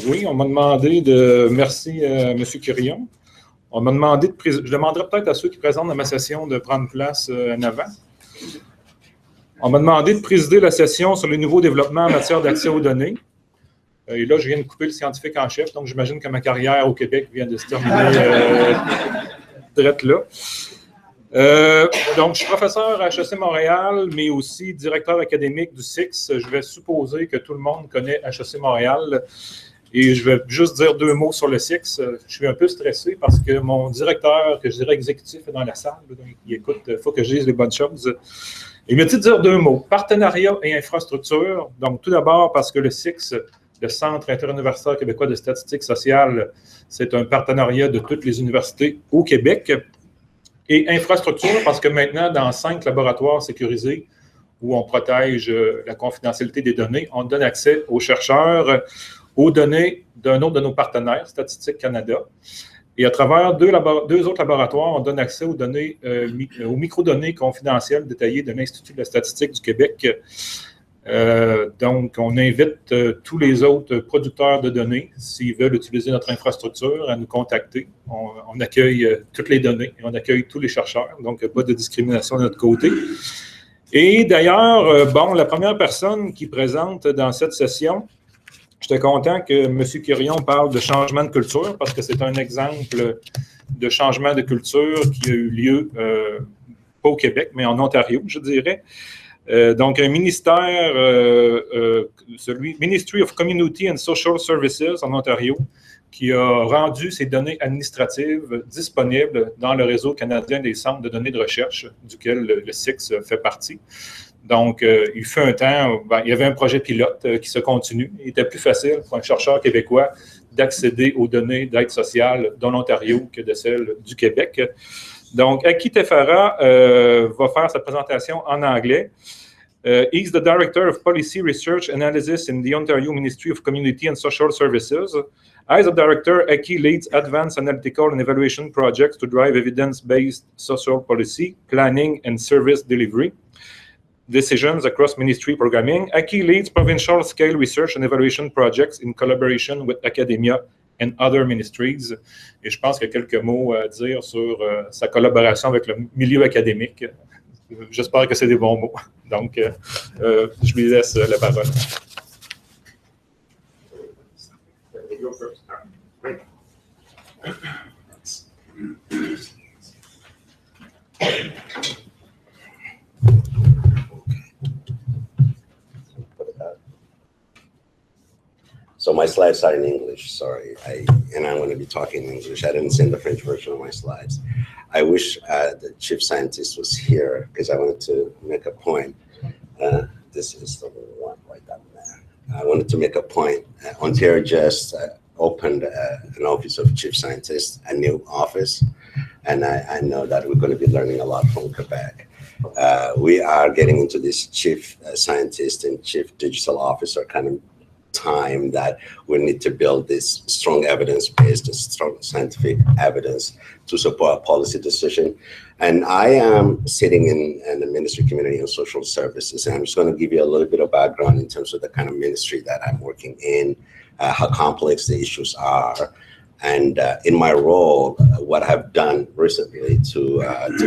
Oui, on m'a demandé de... Merci, M. Quirion. On m'a demandé de... Je demanderai peut-être à ceux qui présentent dans ma session de prendre place en avant. On m'a demandé de présider la session sur les nouveaux développements en matière d'accès aux données. Et là, je viens de couper le scientifique en chef, donc j'imagine que ma carrière au Québec vient de se terminer direct là. Donc, je suis professeur à HEC Montréal, mais aussi directeur académique du CIQSS. Je vais supposer que tout le monde connaît HEC Montréal. Et je vais juste dire 2 mots sur le CIQSS. Je suis un peu stressé parce que mon directeur, que je dirais exécutif, est dans la salle. Donc, il écoute, il faut que je dise les bonnes choses. Il m'a dit de dire 2 mots, partenariat et infrastructure. Donc, tout d'abord, parce que le CIQSS, le Centre interuniversitaire québécois de statistique sociale, c'est un partenariat de toutes les universités au Québec. Et infrastructure, parce que maintenant, dans 5 laboratoires sécurisés où on protège la confidentialité des données, on donne accès aux chercheurs aux données d'un autre de nos partenaires, Statistique Canada. Et à travers 2 autres laboratoires, on donne accès aux données, aux microdonnées confidentielles détaillées de l'Institut de la statistique du Québec. Donc, on invite tous les autres producteurs de données, s'ils veulent utiliser notre infrastructure, à nous contacter. On accueille toutes les données et on accueille tous les chercheurs, donc pas de discrimination de notre côté. Et d'ailleurs, bon, la première personne qui présente dans cette session, j'étais content que M. Quirion parle de changement de culture, parce que c'est un exemple de changement de culture qui a eu lieu, pas au Québec, mais en Ontario, je dirais. Donc, un ministère, celui Ministry of Community and Social Services en Ontario, qui a rendu ces données administratives disponibles dans le réseau canadien des centres de données de recherche, duquel le CIQSS fait partie. Donc, il fut un temps, il y avait un projet pilote qui se continue. Il était plus facile pour un chercheur québécois d'accéder aux données d'aide sociale de l'Ontario que de celles du Québec. Donc, Tefera va faire sa présentation en anglais. He's the Director of Policy Research Analysis in the Ontario Ministry of Community and Social Services. As a director, Aki leads advanced analytical and evaluation projects to drive evidence-based social policy, planning, and service delivery decisions across ministry programming. Aki leads provincial-scale research and evaluation projects in collaboration with academia and other ministries. Et je pense qu'il y a quelques mots à dire sur sa collaboration avec le milieu académique. J'espère que c'est des bons mots. Donc, je lui laisse la parole. So my slides are in English, sorry, and I'm going to be talking in English. I didn't send the French version of my slides. I wish the chief scientist was here because I wanted to make a point. This is the one right down there. I wanted to make a point. Ontario just opened an office of chief scientist, a new office, and I know that we're going to be learning a lot from Quebec. We are getting into this chief scientist and chief digital officer kind of time that we need to build this strong evidence-based, strong scientific evidence to support a policy decision. And I am sitting in the Ministry of Community and Social Services, and I'm just going to give you a little bit of background in terms of the kind of ministry that I'm working in, how complex the issues are, and in my role, what I've done recently to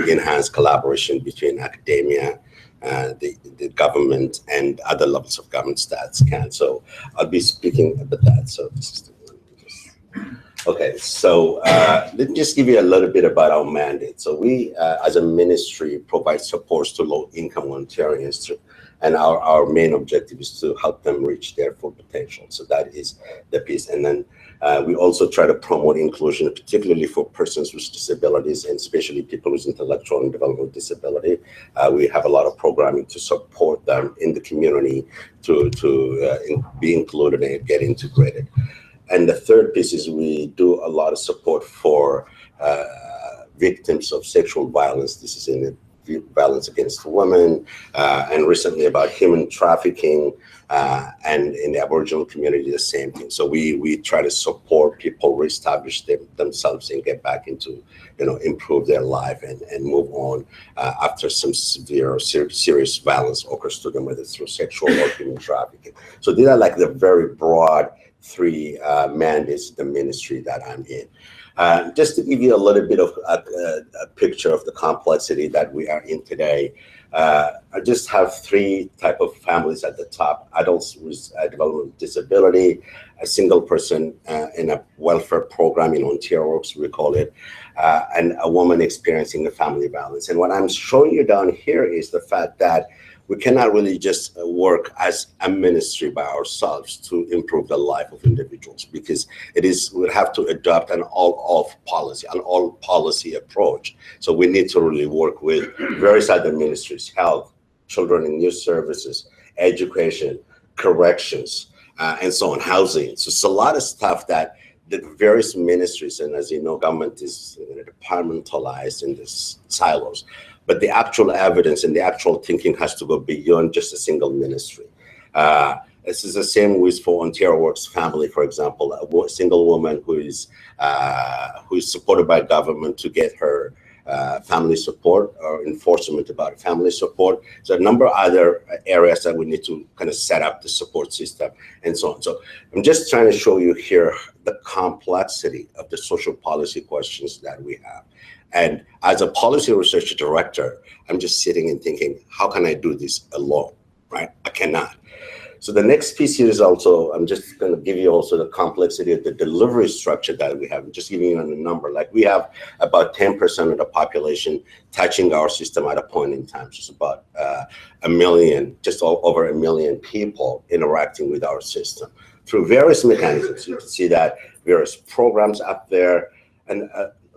enhance collaboration between academia, the government, and other levels of government stats can. So I'll be speaking about that. So this is the one. Okay, so let me just give you a little bit about our mandate. So we, as a ministry, provide supports to low-income Ontarians, and our main objective is to help them reach their full potential. So that is the piece. And then we also try to promote inclusion, particularly for persons with disabilities, and especially people with intellectual and developmental disability. We have a lot of programming to support them in the community to be included and get integrated. And the third piece is we do a lot of support for victims of sexual violence. This is in the violence against women, and recently about human trafficking, and in the Aboriginal community, the same thing. So we try to support people reestablish themselves and get back into, improve their life and move on after some severe or serious violence occurs to them, whether it's through sexual or human trafficking. So these are like the very broad three mandates of the ministry that I'm in. Just to give you a little bit of a picture of the complexity that we are in today, I just have three type of families at the top: adults with developmental disability, a single person in a welfare program in Ontario, we call it, and a woman experiencing the family violence. And what I'm showing you down here is the fact that we cannot really just work as a ministry by ourselves to improve the life of individuals, because we'd have to adopt an all policy approach. So we need to really work with various other ministries: health, children and youth services, education, corrections, and so on, housing. So it's a lot of stuff that the various ministries, and as you know, government is departmentalized in these silos. But the actual evidence and the actual thinking has to go beyond just a single ministry. This is the same with for Ontario Works Family, for example, a single woman who is supported by government to get her family support or enforcement about family support. So a number of other areas that we need to kind of set up the support system and so on. So I'm just trying to show you here the complexity of the social policy questions that we have. And as a policy research director, I'm just sitting and thinking, how can I do this alone, right? I cannot. So the next piece here is also, I'm just going to give you also the complexity of the delivery structure that we have. I'm just giving you a number. Like we have about 10% of the population touching our system at a point in time. So it's about a million, just over 1 million people interacting with our system through various mechanisms. You can see that various programs up there, and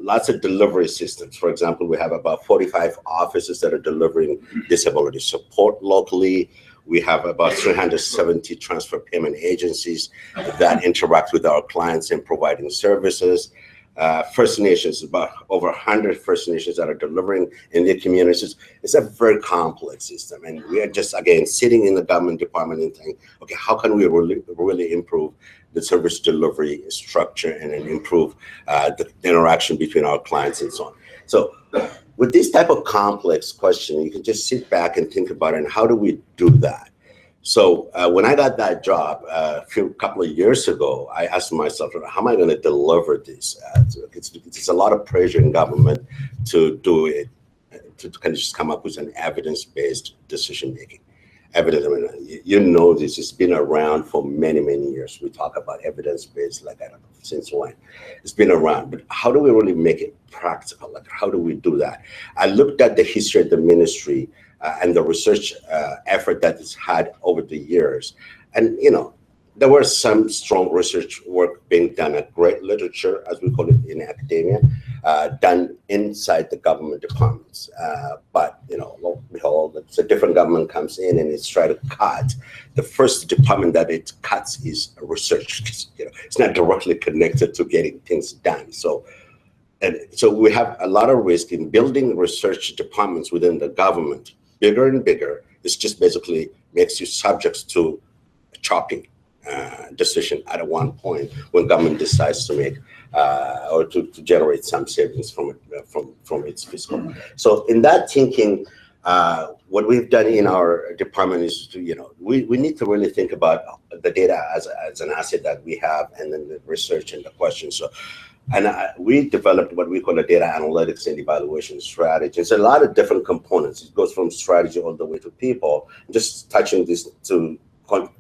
lots of delivery systems. For example, we have about 45 offices that are delivering disability support locally. We have about 370 transfer payment agencies that interact with our clients in providing services. First Nations, about over 100 First Nations that are delivering in their communities. It's a very complex system. And we are just, again, sitting in the government department and thinking, okay, how can we really improve the service delivery structure and then improve the interaction between our clients and so on. So with this type of complex question, you can just sit back and think about it, and how do we do that? So when I got that job a couple of years ago, I asked myself, how am I going to deliver this? It's a lot of pressure in government to do it, to kind of just come up with an evidence-based decision-making. Evidence, I mean, you know this, it's been around for many, many years. We talk about evidence-based, like, I don't know, since when. It's been around, but how do we really make it practical? Like, how do we do that? I looked at the history of the ministry and the research effort that it's had over the years. And, there was some strong research work being done, a great literature, as we call it in academia, done inside the government departments. But, lo and behold, it's a different government comes in and it's trying to cut. The first department that it cuts is research. It's not directly connected to getting things done. So we have a lot of risk in building research departments within the government, bigger and bigger. This just basically makes you subject to chopping decision at one point when government decides to make or to generate some savings from its fiscal. So in that thinking, what we've done in our department is to, we need to really think about the data as an asset that we have, and then the research and the questions. So, and we developed what we call a data analytics and evaluation strategy. It's a lot of different components. It goes from strategy all the way to people. I'm just touching this to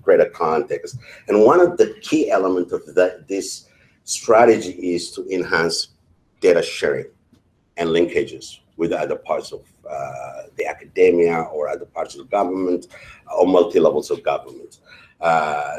greater context. And one of the key elements of this strategy is to enhance data sharing and linkages with other parts of the academia or other parts of the government or multi-levels of government.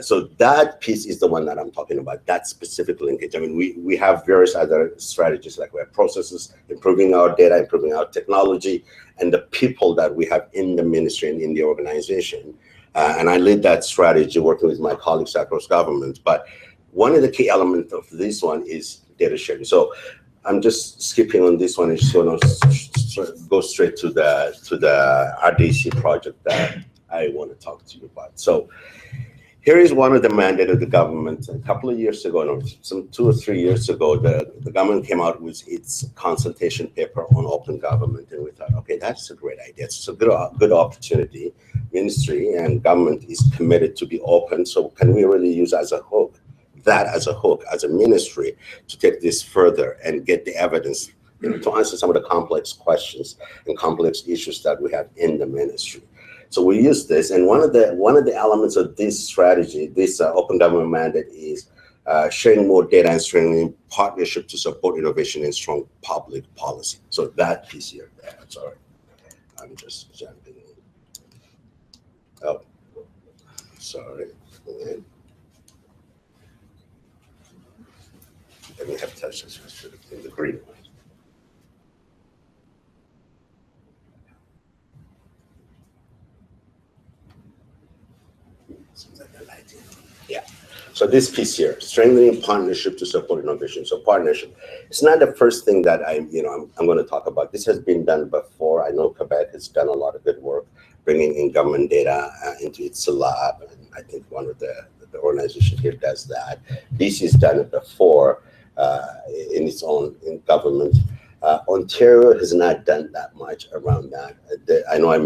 So that piece is the one that I'm talking about, that specific linkage. I mean, we have various other strategies, like we have processes, improving our data, improving our technology, and the people that we have in the ministry and in the organization. And I lead that strategy working with my colleagues across government. But one of the key elements of this one is data sharing. So I'm just skipping on this one and just going to go straight to the RDC project that I want to talk to you about. So here is one of the mandate of the government. A couple of years ago, no, some 2 or 3 years ago, the government came out with its consultation paper on open government, and we thought, okay, that's a great idea. It's a good opportunity. Ministry and government is committed to be open. So can we really use as a hook, as a ministry, to take this further and get the evidence, to answer some of the complex questions and complex issues that we have in the ministry. So we use this, and one of the elements of this strategy, this open government mandate, is sharing more data and strengthening partnership to support innovation and strong public policy. So that piece here, sorry, I'm just jumping in. Oh, sorry. Let me have touched this in the green one. Yeah. So this piece here, strengthening partnership to support innovation. So partnership, it's not the first thing that I'm going to talk about. This has been done before. I know Quebec has done a lot of good work bringing in government data into its lab, and I think one of the organization here does that. BC has done it before in its own government. Ontario has not done that much around that. I know I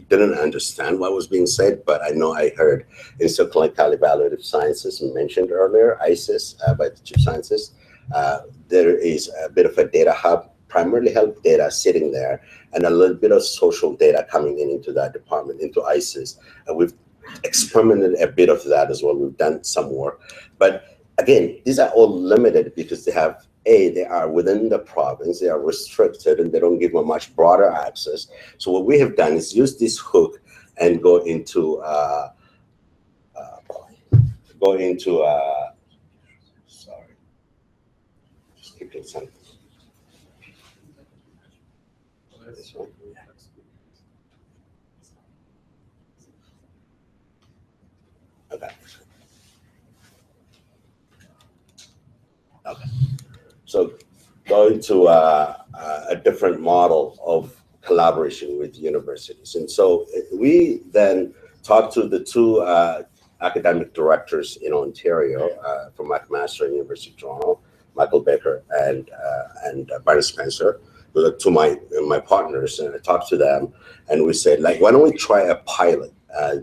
didn't understand what was being said, but I know I heard Institute of Evaluative Sciences mentioned earlier, ISIS, by the chief scientist. There is a bit of a data hub, primarily health data sitting there, and a little bit of social data coming into that department, into ISIS. We've experimented a bit of that as well. We've done some work. But again, these are all limited because they are within the province, they are restricted, and they don't give a much broader access. So what we have done is use this hook and go into sorry, just keeping something. This one. Okay. So going to a different model of collaboration with universities. And so we then talked to the two academic directors in Ontario from McMaster and University of Toronto, Michael Baker and Byron Spencer, the two my partners, and I talked to them, and we said, like, why don't we try a pilot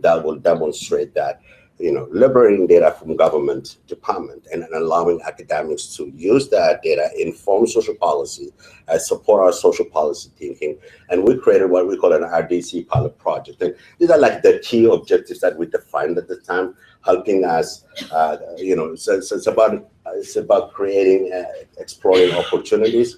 that will demonstrate that, liberating data from government department and allowing academics to use that data, inform social policy, support our social policy thinking. And we created what we call an RDC pilot project. And these are like the key objectives that we defined at the time, helping us, so it's about creating, exploring opportunities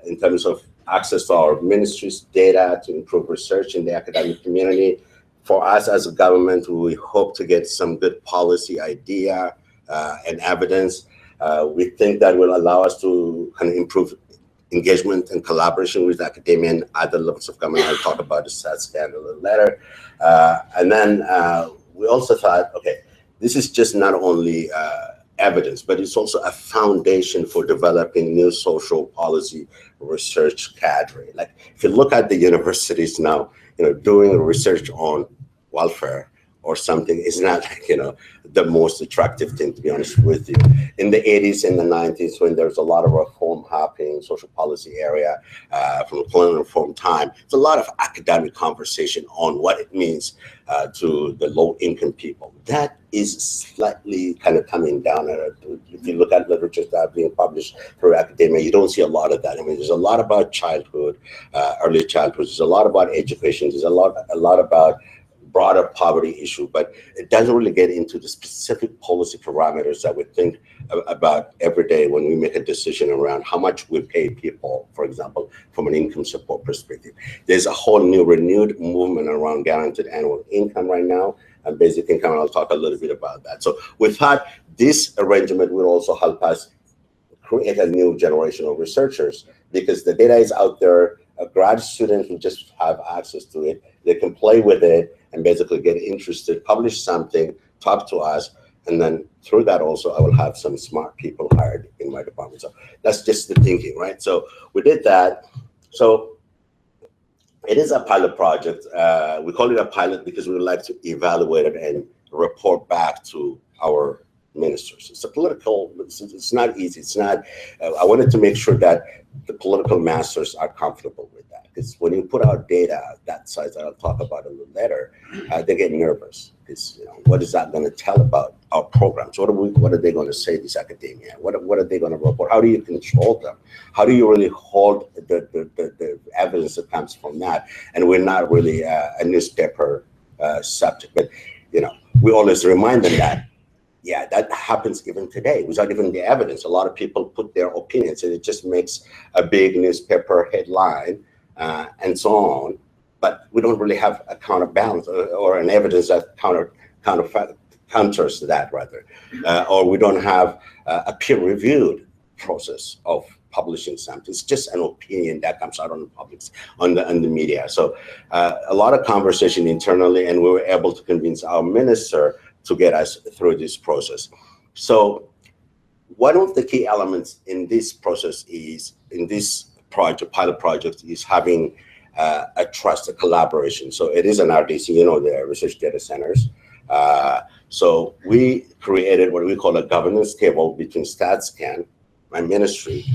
in terms of access to our ministry's data to improve research in the academic community. For us as a government, we hope to get some good policy idea and evidence. We think that will allow us to kind of improve engagement and collaboration with academia and other levels of government. I'll talk about the SAT scandal a little later. And then we also thought, okay, this is just not only evidence, but it's also a foundation for developing new social policy research cadre. Like, if you look at the universities now, doing research on welfare or something is not the most attractive thing, to be honest with you. In the 80s and the 90s, when there's a lot of reform happening, social policy area, from the colonial reform time, there's a lot of academic conversation on what it means to the low-income people. That is slightly kind of coming down. If you look at literature that being published through academia, you don't see a lot of that. I mean, there's a lot about childhood, early childhood. There's a lot about education. There's a lot about broader poverty issue, but it doesn't really get into the specific policy parameters that we think about every day when we make a decision around how much we pay people, for example, from an income support perspective. There's a whole new renewed movement around guaranteed annual income right now and basic income, and I'll talk a little bit about that. So we thought this arrangement will also help us create a new generation of researchers, because the data is out there. Grad students will just have access to it. They can play with it and basically get interested, publish something, talk to us, and then through that also I will have some smart people hired in my department. So that's just the thinking, right? So we did that, So it is a pilot project. We call it a pilot because we would like to evaluate it and report back to our ministers. It's a political, it's not easy. It's not, I wanted to make sure that the political masters are comfortable with that. Because when you put out data that size that I'll talk about in the letter, they get nervous. Because, you know, what is that going to tell about our programs? What are they going to say, this academia? What are they going to report? How do you control them? How do you really hold the evidence that comes from that? And we're not really a newspaper subject, but, you know, we always remind them that, yeah, that happens even today without even the evidence. A lot of people put their opinions and it just makes a big newspaper headline and so on. But we don't really have a counterbalance or an evidence that counters that, rather. Or we don't have a peer-reviewed process of publishing something. It's just an opinion that comes out on the public, on the media. So a lot of conversation internally, and we were able to convince our minister to get us through this process. So one of the key elements in this process is, in this project, pilot project, is having a trust, a collaboration. So it is an RDC, you know, the research data centers. So we created what we call a governance table between StatsCan, my ministry,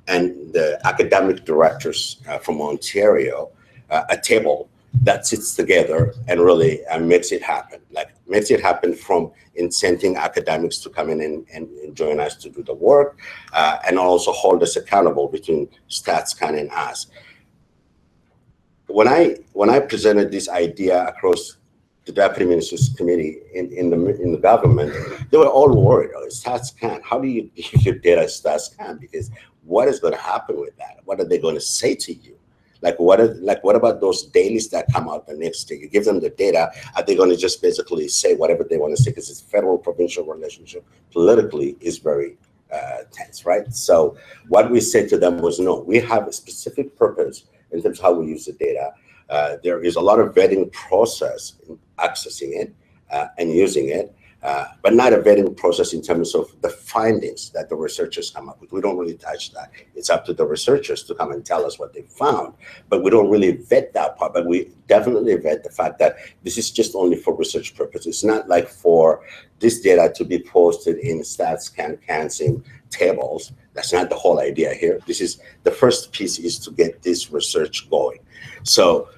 and the academic directors from Ontario, a table that sits together and really makes it happen. Like, makes it happen from incenting academics to come in and join us to do the work, and also hold us accountable between StatsCan and us. When I presented this idea across the Deputy Ministers Committee in the government, they were all worried. Oh, StatsCan, how do you give your data StatsCan? Because what is going to happen with that? What are they going to say to you? What about those dailies that come out the next day? You give them the data, are they going to just basically say whatever they want to say? Because it's federal-provincial relationship politically is very tense, right? So what we said to them was, no, we have a specific purpose in terms of how we use the data. There is a lot of vetting process in accessing it and using it, but not a vetting process in terms of the findings that the researchers come up with. We don't really touch that. It's up to the researchers to come and tell us what they found, but we don't really vet that part. But we definitely vet the fact that this is just only for research purposes. It's not like for this data to be posted in StatsCan CanSim tables. That's not the whole idea here. This is the first piece, is to get this research going. So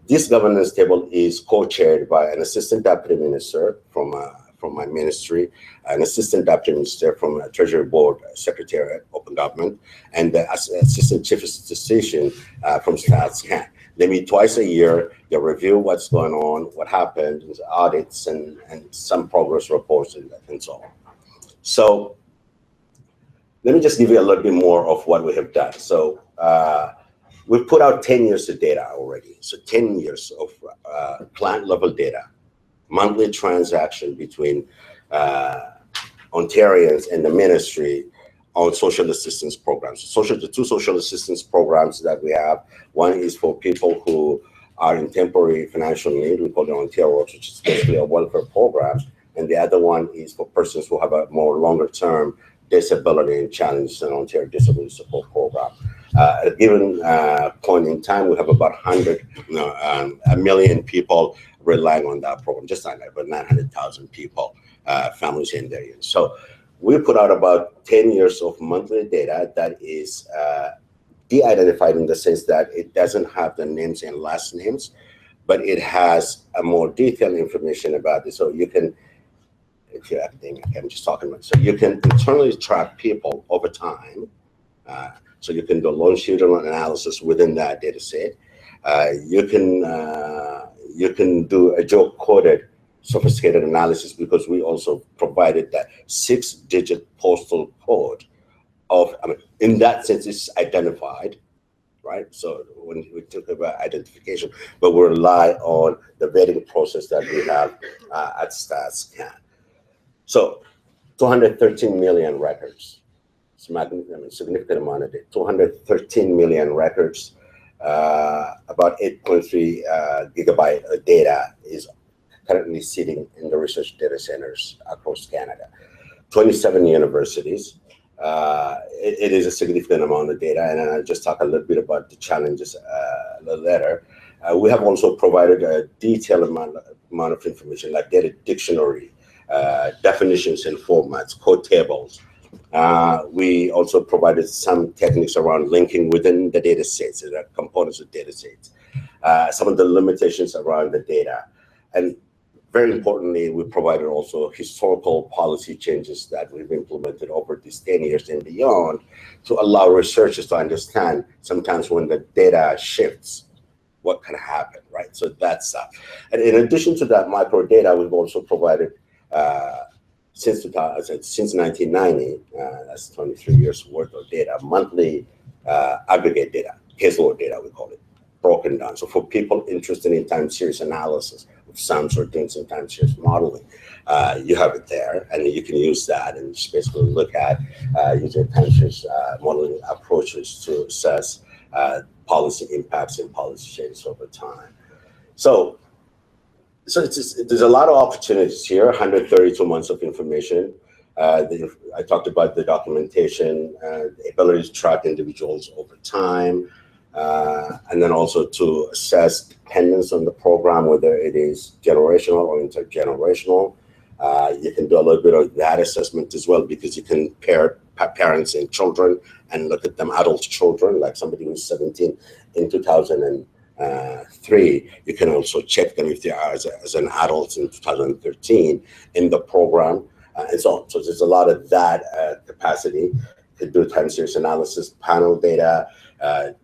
this governance table is co-chaired by an assistant deputy minister from my ministry, an assistant deputy minister from a Treasury Board Secretariat, Open Government, and the assistant chief of statistician from StatsCan. They meet twice a year. They review what's going on, what happened, audits, and some progress reports and so on. So let me just give you a little bit more of what we have done. So we've put out 10 years of data already. So 10 years of client level data, monthly transaction between Ontarians and the ministry on social assistance programs. The two social assistance programs that we have, one is for people who are in temporary financial need, we call it Ontario, which is basically a welfare program. And the other one is for persons who have a more longer term disability and challenges, an Ontario Disability Support Program. At a given point in time, we have about 1 million people relying on that program, just not about 900,000 people, families in there. So we put out about 10 years of monthly data that is de-identified in the sense that it doesn't have the names and last names, but it has a more detailed information about it. So you can, if you're academic, I'm just talking about, so you can internally track people over time. So you can do longitudinal analysis within that data set. You can do a geo-coded sophisticated analysis, because we also provided that 6-digit postal code of, in that sense, it's identified, right? So when we talk about identification, but we rely on the vetting process that we have at StatsCan. So 213 million records. It's a significant amount of it. 213 million records, about 8.3 gigabyte of data is currently sitting in the research data centers across Canada. 27 universities, it is a significant amount of data, and I'll just talk a little bit about the challenges later. We have also provided a detailed amount of information, like data dictionary, definitions and formats, code tables. We also provided some techniques around linking within the data sets, the components of data sets, some of the limitations around the data. And very importantly, we provided also historical policy changes that we've implemented over these 10 years and beyond to allow researchers to understand sometimes when the data shifts, what can happen, right? So that's and in addition to that micro data, we've also provided since 1990, that's 23 years worth of data, monthly aggregate data, caseload data, we call it, broken down. So for people interested in time series analysis of sums or doing some time series modeling, you have it there, and you can use that and just basically look at using time series modeling approaches to assess policy impacts and policy changes over time. So there's a lot of opportunities here, 132 months of information. I talked about the documentation, the ability to track individuals over time, and then also to assess dependence on the program, whether it is generational or intergenerational. You can do a little bit of that assessment as well, because you can pair parents and children and look at them, adult children, like somebody who's 17 in 2003. You can also check them if they are as an adult in 2013 in the program, and so on. So there's a lot of that capacity to do time series analysis, panel data,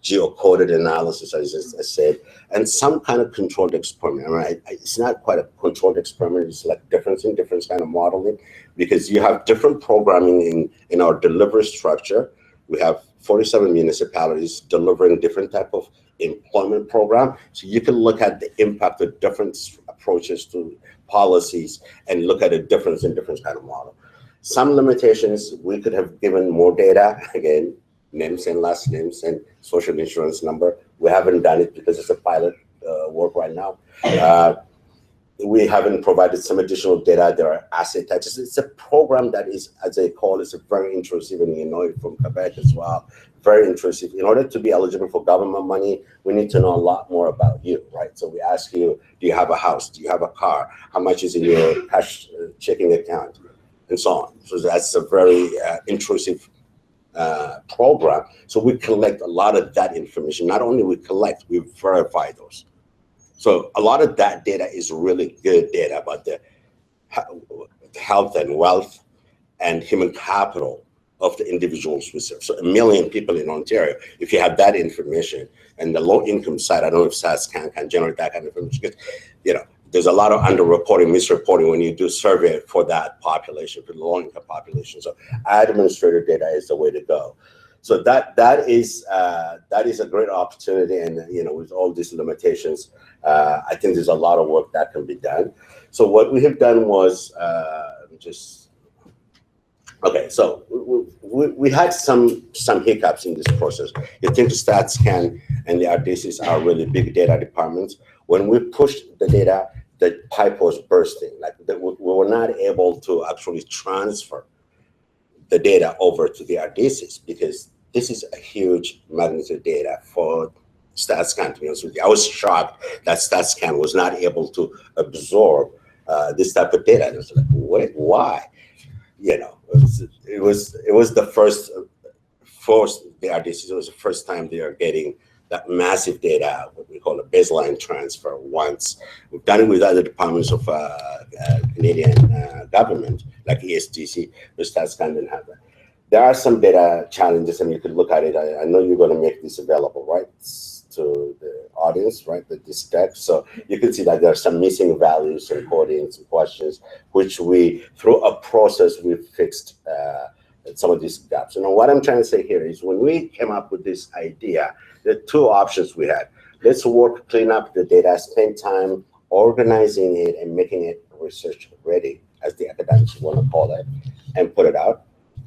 geocoded analysis, as I said, and some kind of controlled experiment. Right? It's not quite a controlled experiment. It's like different kind of modeling, because you have different programming in our delivery structure. We have 47 municipalities delivering different type of employment program. So you can look at the impact of different approaches to policies and look at a difference in different kind of model. Some limitations, we could have given more data, again, names and last names and social insurance number. We haven't done it because it's a pilot work right now. We haven't provided some additional data. There are asset taxes. It's a program that is, as they call it, very intrusive, and you know it from Quebec as well. Very intrusive. In order to be eligible for government money, we need to know a lot more about you, right? So we ask you, do you have a house? Do you have a car? How much is in your cash checking account? And so on. So that's a very intrusive program. So we collect a lot of that information. Not only we collect, we verify those. So a lot of that data is really good data about the health and wealth and human capital of the individuals we serve. So 1 million people in Ontario, if you have that information, and the low income side, I don't know if SAS can generate that kind of information, because, you know, there's a lot of underreporting, misreporting when you do survey for that population, for the low income population. So administrator data is the way to go. So that is a great opportunity, and you know, with all these limitations, I think there's a lot of work that can be done. So what we have done was so we had some hiccups in this process. You think the StatsCan and the RDCs are really big data departments. When we pushed the data, the pipe was bursting. Like we were not able to actually transfer the data over to the RDCs, because this is a huge magnitude data for StatsCan, to be honest with you. I was shocked that StatsCan was not able to absorb this type of data. And I was like, wait, why? You know, it was the first the RDCs, it was the first time they are getting that massive data, what we call a baseline transfer once. We've done it with other departments of Canadian government, like ESDC, but StatsCan didn't have that. There are some data challenges, and you could look at it. I know you're going to make this available, right, to the audience, right, this deck. So you can see that there are some missing values and codings and questions, which we, through a process, we fixed some of these gaps. You know, what I'm trying to say here is when we came up with this idea, the two options we had. Let's work, clean up the data, spend time organizing it and making it research ready, as the academics want to call it, and put it out,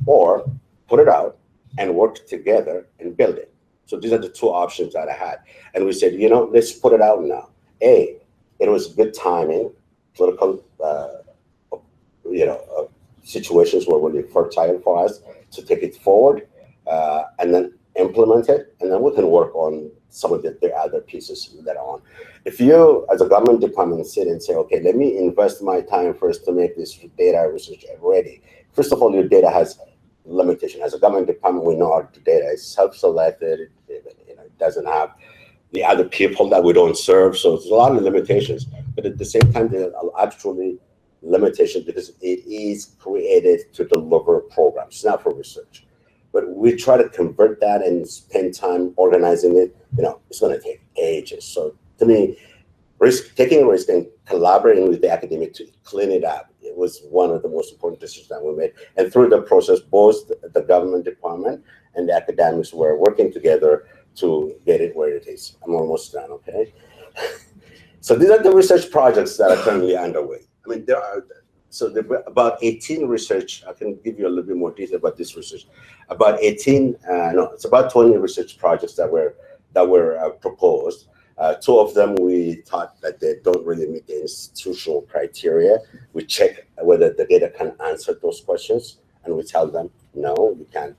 or put it out and work together and build it. So these are the two options that I had. And we said, you know, let's put it out now. It was good timing. Political, situations were really fertile for us to take it forward and then implement it, and then we can work on some of the other pieces later on. If you, as a government department, sit and say, okay, let me invest my time first to make this data research ready. First of all, your data has limitation. As a government department, we know our data is self-selected. It doesn't have the other people that we don't serve. So there's a lot of limitations. But at the same time, there are actually limitations because it is created to deliver programs, not for research. But we try to convert that and spend time organizing it. It's going to take ages. So to me, taking a risk and collaborating with the academic to clean it up, it was one of the most important decisions that we made. And through the process, both the government department and the academics were working together to get it where it is. I'm almost done, okay? So these are the research projects that are currently underway. I mean, there are about 18 research. I can give you a little bit more detail about this research. It's about 20 research projects that were proposed. Two of them we thought that they don't really meet the institutional criteria. We check whether the data can answer those questions, and we tell them no, you can't,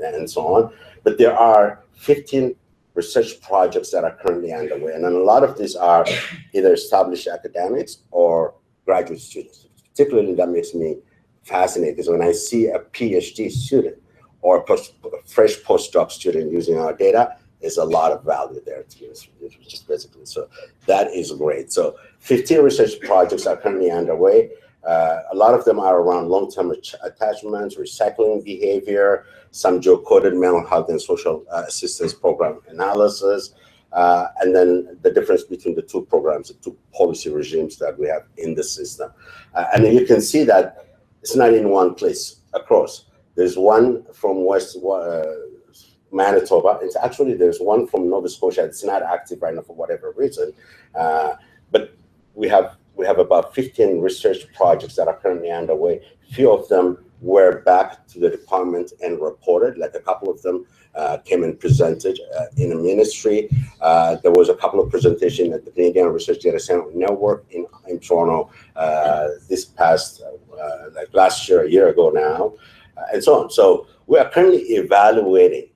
and so on. But there are 15 research projects that are currently underway, and then a lot of these are either established academics or graduate students. Particularly, that makes me fascinated because when I see a PhD student or a fresh postdoc student using our data, there's a lot of value there to use, just basically. So that is great. So 15 research projects are currently underway. A lot of them are around long-term attachments, recycling behavior, some geocoded mental health and social assistance program analysis, and then the difference between the two programs, the two policy regimes that we have in the system. And you can see that it's not in one place across. There's one from West Manitoba. It's actually, there's one from Nova Scotia. It's not active right now for whatever reason. But we have about 15 research projects that are currently underway. Few of them were back to the department and reported, like a couple of them came and presented in a ministry. There was a couple of presentations at the Canadian Research Data Center Network in Toronto this past, like last year, a year ago now, and so on. So we are currently evaluating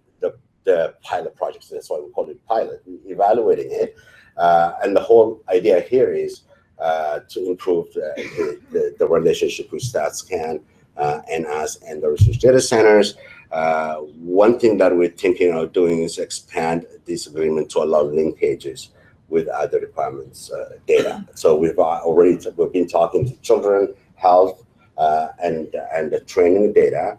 the pilot projects. That's why we call it pilot. We're evaluating it. And the whole idea here is to improve the relationship with StatsCan and us and the research data centers. One thing that we're thinking of doing is expand this agreement to allow linkages with other departments' data. So we've been talking to children, health, and the training data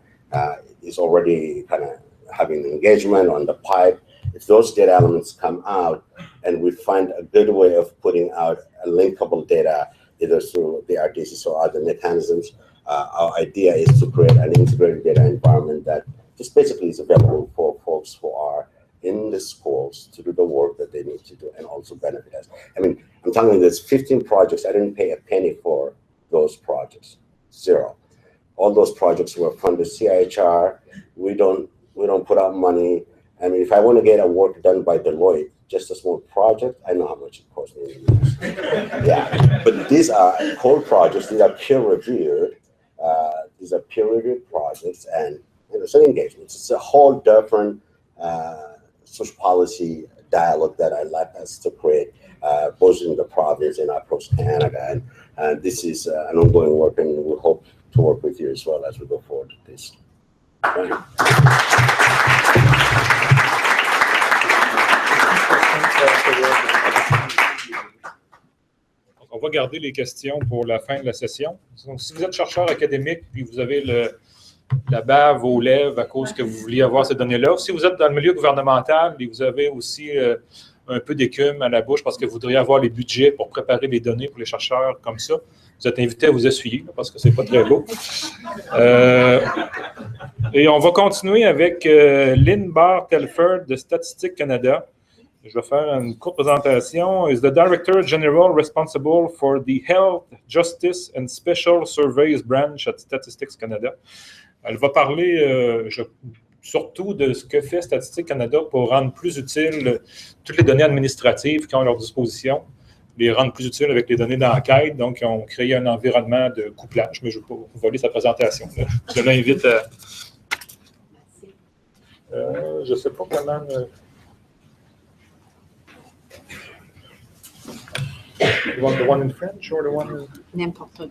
is already kind of having engagement on the pipe. If those data elements come out and we find a good way of putting out a linkable data, either through the RDCs or other mechanisms, our idea is to create an integrated data environment that just basically is available for folks who are in the schools to do the work that they need to do and also benefit us. I mean, I'm telling you, there's 15 projects. I didn't pay a penny for those projects, zero. All those projects were funded CIHR. We don't put out money. I mean, if I want to get a work done by Deloitte, just a small project, I know how much it costs me. Yeah, but these are core projects. These are peer-reviewed. These are peer-reviewed projects, and it's an engagement. It's a whole different social policy dialogue that I'd like us to create, both in the province and across Canada. And this is an ongoing work, and we hope to work with you as well as we go forward with this. Thank you. On va garder les questions pour la fin de la session. Donc, si vous êtes chercheur académique puis vous avez la bave aux lèvres à cause que vous vouliez avoir ces données-là, si vous êtes dans le milieu gouvernemental et vous avez aussi un peu d'écume à la bouche parce que vous voudriez avoir les budgets pour préparer les données pour les chercheurs comme ça, vous êtes invité à vous essuyer parce que c'est pas très beau. Et on va continuer avec Lynn Barr-Telford de Statistique Canada. Je vais faire une courte présentation. Is the Director General responsible for the Health, Justice and Special Surveys branch at Statistics Canada. Elle va parler surtout de ce que fait Statistique Canada pour rendre plus utiles toutes les données administratives qu'ils ont à leur disposition, les rendre plus utiles avec les données d'enquête. Donc, ils ont créé un environnement de couplage. Mais je vais vous voler sa présentation. Je l'invite je ne sais pas comment... You want the one in French or the one in... N'importe.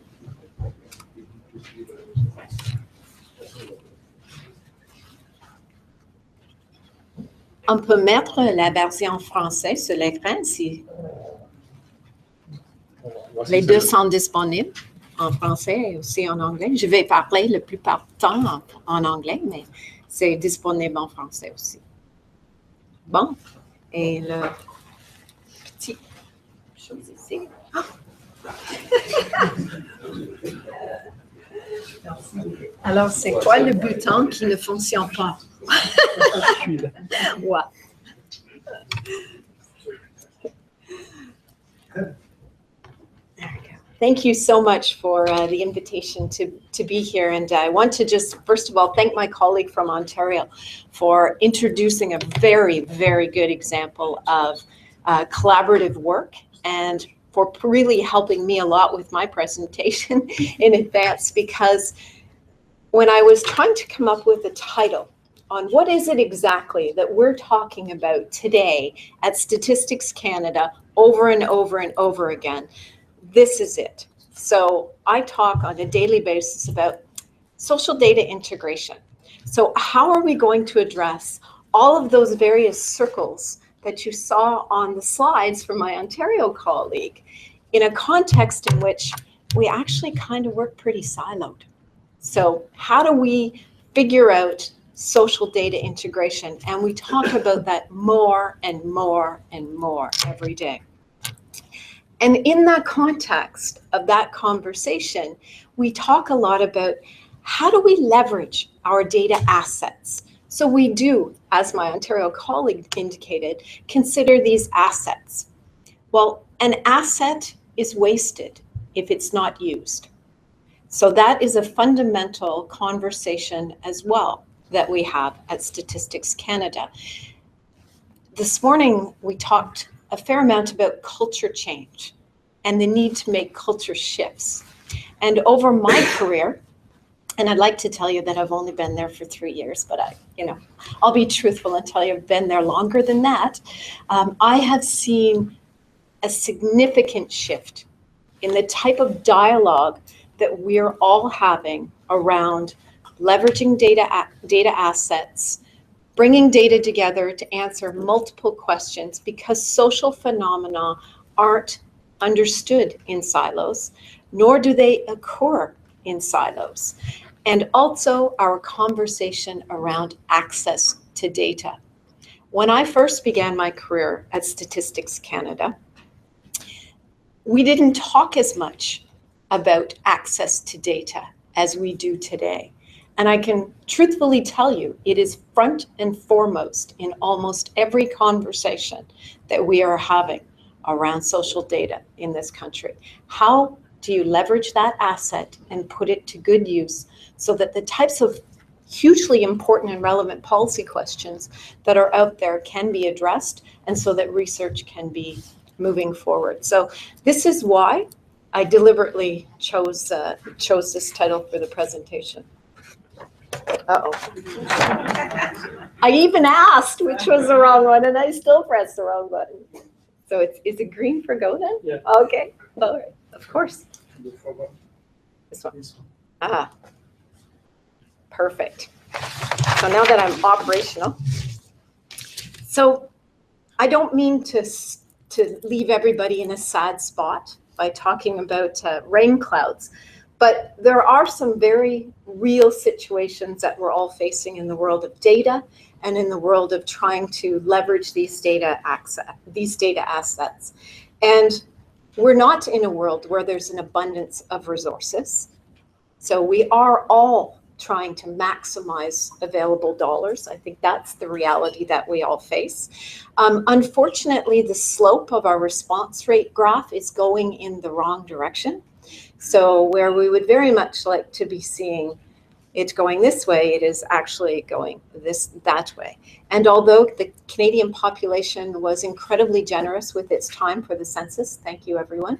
On peut mettre la version française sur l'écran si les deux sont disponibles en français et aussi en anglais. Je vais parler la plupart du temps en anglais, mais c'est disponible en français aussi. Bon, et le petit chose ici. Alors, c'est quoi le bouton qui ne fonctionne pas? Ouais. Thank you so much for the invitation to be here. And I want to just, first of all, thank my colleague from Ontario for introducing a very, very good example of collaborative work and for really helping me a lot with my presentation in advance, because when I was trying to come up with a title on what is it exactly that we're talking about today at Statistics Canada over and over and over again, this is it. So I talk on a daily basis about social data integration. So how are we going to address all of those various circles that you saw on the slides from my Ontario colleague in a context in which we actually kind of work pretty siloed? So how do we figure out social data integration? And we talk about that more and more and more every day. And in that context of that conversation, we talk a lot about how do we leverage our data assets? So we do, as my Ontario colleague indicated, consider these assets. Well, an asset is wasted if it's not used. So that is a fundamental conversation as well that we have at Statistics Canada. This morning, we talked a fair amount about culture change and the need to make culture shifts. And over my career, and I'd like to tell you that I've only been there for 3 years, but I'll be truthful and tell you I've been there longer than that. I have seen a significant shift in the type of dialogue that we're all having around leveraging data assets, bringing data together to answer multiple questions, because social phenomena aren't understood in silos, nor do they occur in silos. And also our conversation around access to data. When I first began my career at Statistics Canada, we didn't talk as much about access to data as we do today. And I can truthfully tell you, it is front and foremost in almost every conversation that we are having around social data in this country. How do you leverage that asset and put it to good use so that the types of hugely important and relevant policy questions that are out there can be addressed, and so that research can be moving forward? So this is why I deliberately chose this title for the presentation. Uh-oh. I even asked which was the wrong one, and I still pressed the wrong button. So is it green for go then? Yeah. Okay. All right. Of course. This one. Ah. Perfect. So now that I'm operational. So I don't mean to leave everybody in a sad spot by talking about rain clouds, but there are some very real situations that we're all facing in the world of data and in the world of trying to leverage these data assets. And we're not in a world where there's an abundance of resources. So we are all trying to maximize available dollars. I think that's the reality that we all face. Unfortunately, the slope of our response rate graph is going in the wrong direction. So where we would very much like to be seeing it going this way, it is actually going that way. And although the Canadian population was incredibly generous with its time for the census, thank you everyone,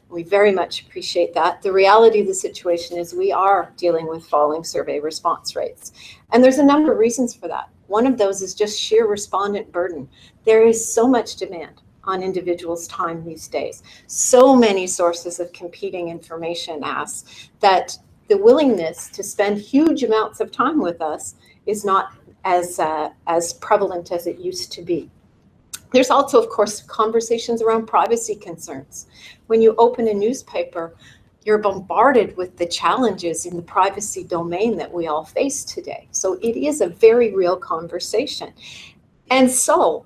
We very much appreciate that. The reality of the situation is we are dealing with falling survey response rates. And there's a number of reasons for that. One of those is just sheer respondent burden. There is so much demand on individuals' time these days. So many sources of competing information asks that the willingness to spend huge amounts of time with us is not as prevalent as it used to be. There's also, of course, conversations around privacy concerns. When you open a newspaper, you're bombarded with the challenges in the privacy domain that we all face today. So it is a very real conversation. And so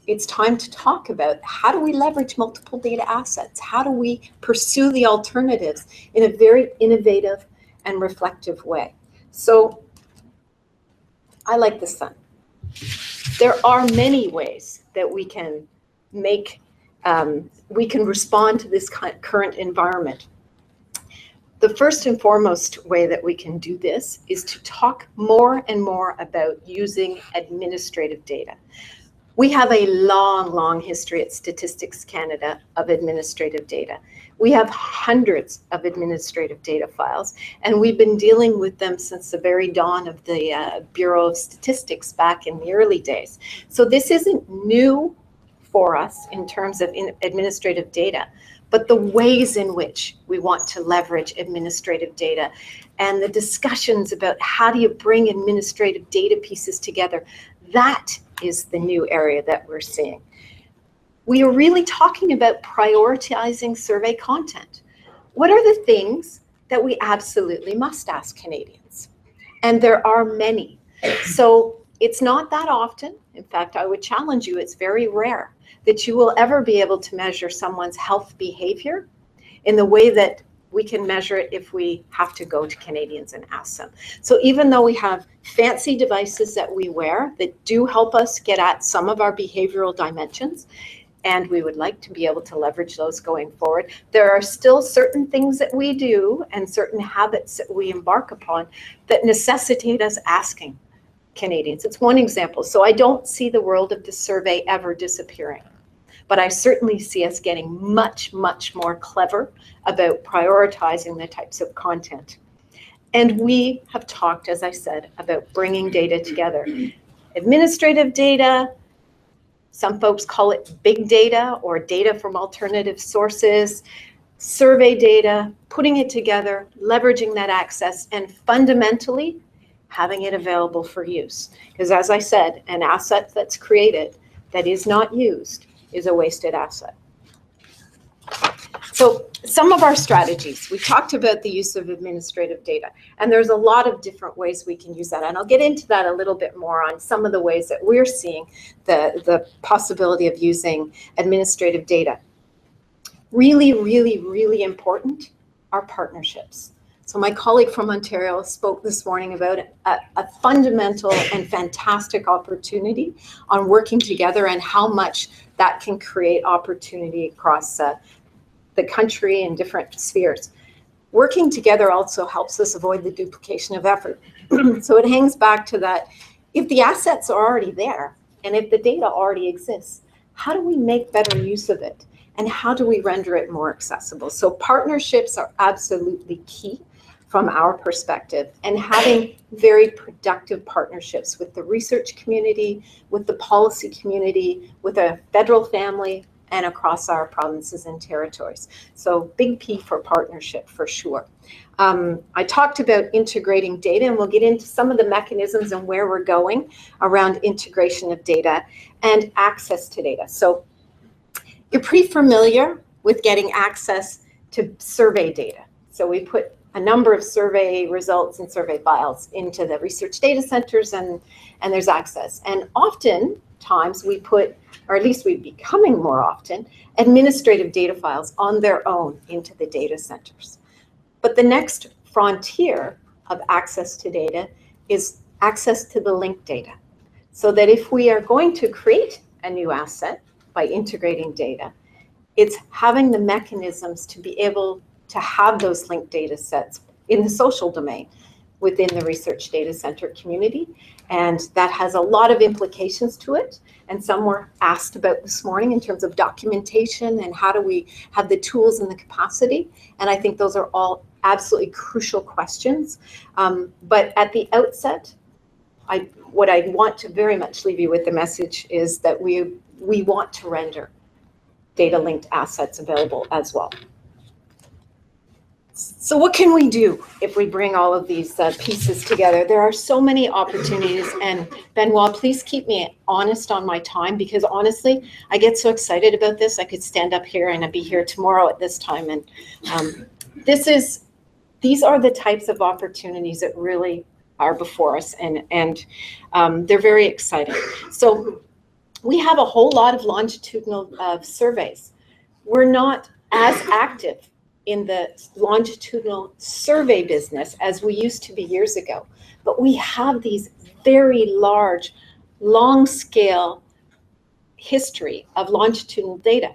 it's time to talk about how do we leverage multiple data assets? How do we pursue the alternatives in a very innovative and reflective way? So I like the sun. There are many ways that we can respond to this current environment. The first and foremost way that we can do this is to talk more and more about using administrative data. We have a long, long history at Statistics Canada of administrative data. We have hundreds of administrative data files, and we've been dealing with them since the very dawn of the Bureau of Statistics back in the early days. So this isn't new for us in terms of administrative data, but the ways in which we want to leverage administrative data and the discussions about how do you bring administrative data pieces together, that is the new area that we're seeing. We are really talking about prioritizing survey content. What are the things that we absolutely must ask Canadians? And there are many. So it's not that often. In fact, I would challenge you, it's very rare that you will ever be able to measure someone's health behavior in the way that we can measure it if we have to go to Canadians and ask them. So even though we have fancy devices that we wear that do help us get at some of our behavioral dimensions, and we would like to be able to leverage those going forward, there are still certain things that we do and certain habits that we embark upon that necessitate us asking Canadians. It's one example. So I don't see the world of the survey ever disappearing. But I certainly see us getting much, much more clever about prioritizing the types of content. And we have talked, as I said, about bringing data together. Administrative data, some folks call it big data or data from alternative sources, survey data, putting it together, leveraging that access, and fundamentally having it available for use. Because as I said, an asset that's created that is not used is a wasted asset. So some of our strategies, we talked about the use of administrative data, and there's a lot of different ways we can use that. And I'll get into that a little bit more on some of the ways that we're seeing the possibility of using administrative data. Really, really, really important are partnerships. So my colleague from Ontario spoke this morning about a fundamental and fantastic opportunity on working together and how much that can create opportunity across the country in different spheres. Working together also helps us avoid the duplication of effort. So it hangs back to that, if the assets are already there and if the data already exists, how do we make better use of it? And how do we render it more accessible? So partnerships are absolutely key from our perspective, and having very productive partnerships with the research community, with the policy community, with a federal family, and across our provinces and territories. So big P for partnership for sure. I talked about integrating data, and we'll get into some of the mechanisms and where we're going around integration of data and access to data. So you're pretty familiar with getting access to survey data. So we put a number of survey results and survey files into the research data centers, and there's access. And oftentimes we put, or at least we're becoming more often, administrative data files on their own into the data centers. But the next frontier of access to data is access to the linked data. So that if we are going to create a new asset by integrating data, it's having the mechanisms to be able to have those linked data sets in the social domain, within the research data center community. And that has a lot of implications to it. And some were asked about this morning in terms of documentation and how do we have the tools and the capacity. And I think those are all absolutely crucial questions. But at the outset, what I want to very much leave you with the message is that we want to render data linked assets available as well. So what can we do if we bring all of these pieces together? There are so many opportunities, and Benoit, please keep me honest on my time, because honestly, I get so excited about this. I could stand up here and I'd be here tomorrow at this time. And these are the types of opportunities that really are before us, and they're very exciting. So we have a whole lot of longitudinal surveys. We're not as active in the longitudinal survey business as we used to be years ago, but we have these very large, long scale history of longitudinal data.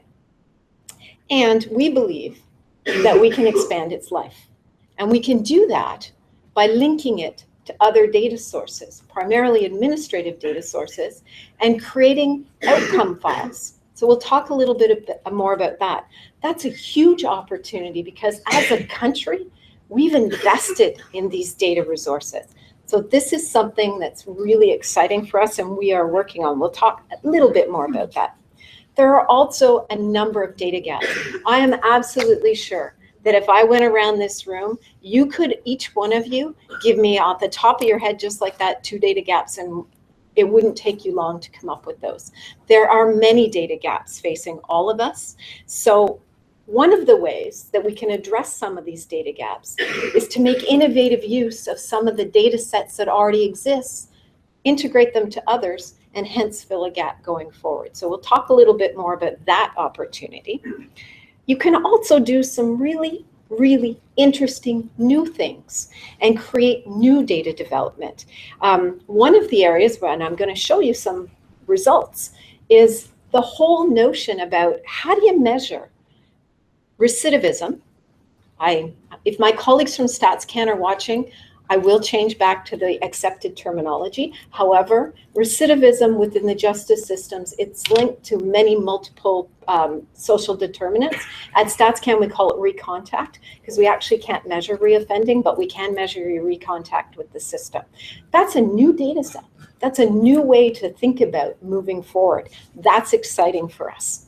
And we believe that we can expand its life. And we can do that by linking it to other data sources, primarily administrative data sources, and creating outcome files. So we'll talk a little bit more about that. That's a huge opportunity because as a country, we've invested in these data resources. So this is something that's really exciting for us and we are working on. We'll talk a little bit more about that. There are also a number of data gaps. I am absolutely sure that if I went around this room, you could, each one of you, give me off the top of your head, just like that, 2 data gaps, and it wouldn't take you long to come up with those. There are many data gaps facing all of us. So one of the ways that we can address some of these data gaps is to make innovative use of some of the data sets that already exist, integrate them to others, and hence fill a gap going forward. So we'll talk a little bit more about that opportunity. You can also do some really, really interesting new things and create new data development. One of the areas, and I'm going to show you some results, is the whole notion about how do you measure recidivism. If my colleagues from StatsCan are watching, I will change back to the accepted terminology. However, recidivism within the justice systems, it's linked to many multiple social determinants. At StatsCan, we call it recontact because we actually can't measure reoffending, but we can measure your recontact with the system. That's a new data set. That's a new way to think about moving forward. That's exciting for us.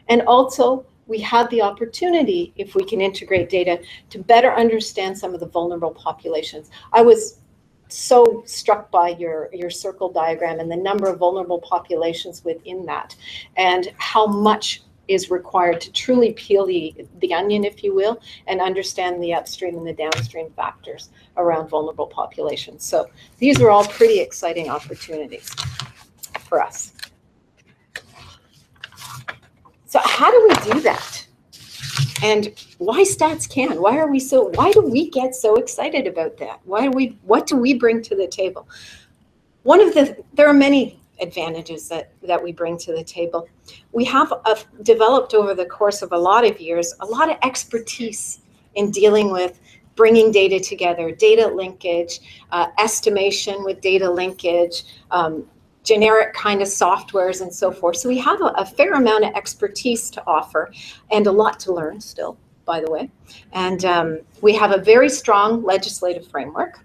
And also, we have the opportunity, if we can integrate data, to better understand some of the vulnerable populations. I was so struck by your circle diagram and the number of vulnerable populations within that, and how much is required to truly peel the onion, if you will, and understand the upstream and the downstream factors around vulnerable populations. So these are all pretty exciting opportunities for us. So how do we do that? And why StatsCan? Why do we get so excited about that? What do we bring to the table? There are many advantages that we bring to the table. We have developed over the course of a lot of years, a lot of expertise in dealing with bringing data together, data linkage, estimation with data linkage, generic kind of softwares and so forth. So we have a fair amount of expertise to offer and a lot to learn still, by the way. And we have a very strong legislative framework.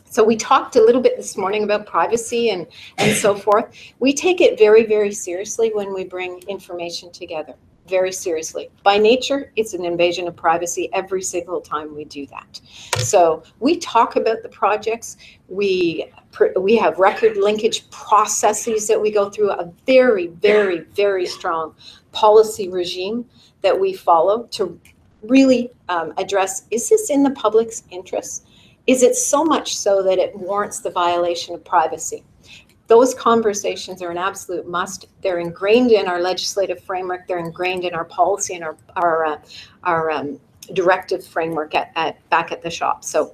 So we talked a little bit this morning about privacy and so forth. We take it very, very seriously when we bring information together. Very seriously. By nature, it's an invasion of privacy every single time we do that. So we talk about the projects. We have record linkage processes that we go through, a very, very, very strong policy regime that we follow to really address, is this in the public's interest? Is it so much so that it warrants the violation of privacy? Those conversations are an absolute must. They're ingrained in our legislative framework. They're ingrained in our policy and our directive framework back at the shop. So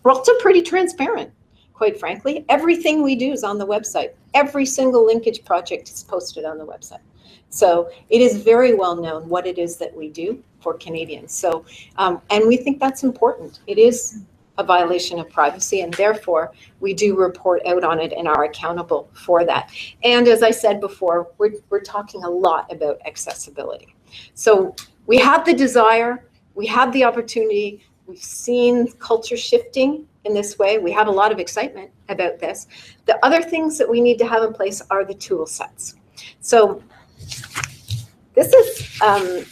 we're also pretty transparent, quite frankly. Everything we do is on the website. Every single linkage project is posted on the website. So it is very well known what it is that we do for Canadians. So, and we think that's important. It is a violation of privacy, and therefore we do report out on it and are accountable for that. And as I said before, we're talking a lot about accessibility. So we have the desire, we have the opportunity, we've seen culture shifting in this way. We have a lot of excitement about this. The other things that we need to have in place are the tool sets. So this is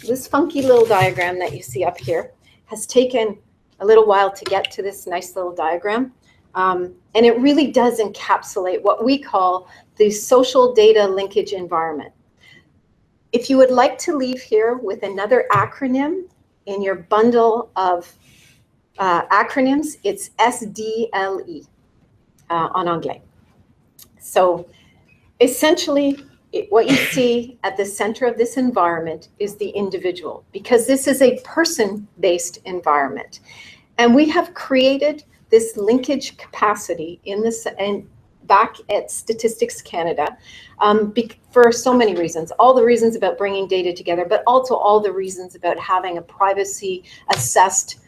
this funky little diagram that you see up here has taken a little while to get to this nice little diagram. And it really does encapsulate what we call the social data linkage environment. If you would like to leave here with another acronym in your bundle of acronyms, it's SDLE en anglais. So essentially, what you see at the center of this environment is the individual, because this is a person-based environment. And we have created this linkage capacity in this, and back at Statistics Canada, for so many reasons. All the reasons about bringing data together, but also all the reasons about having a privacy-assessed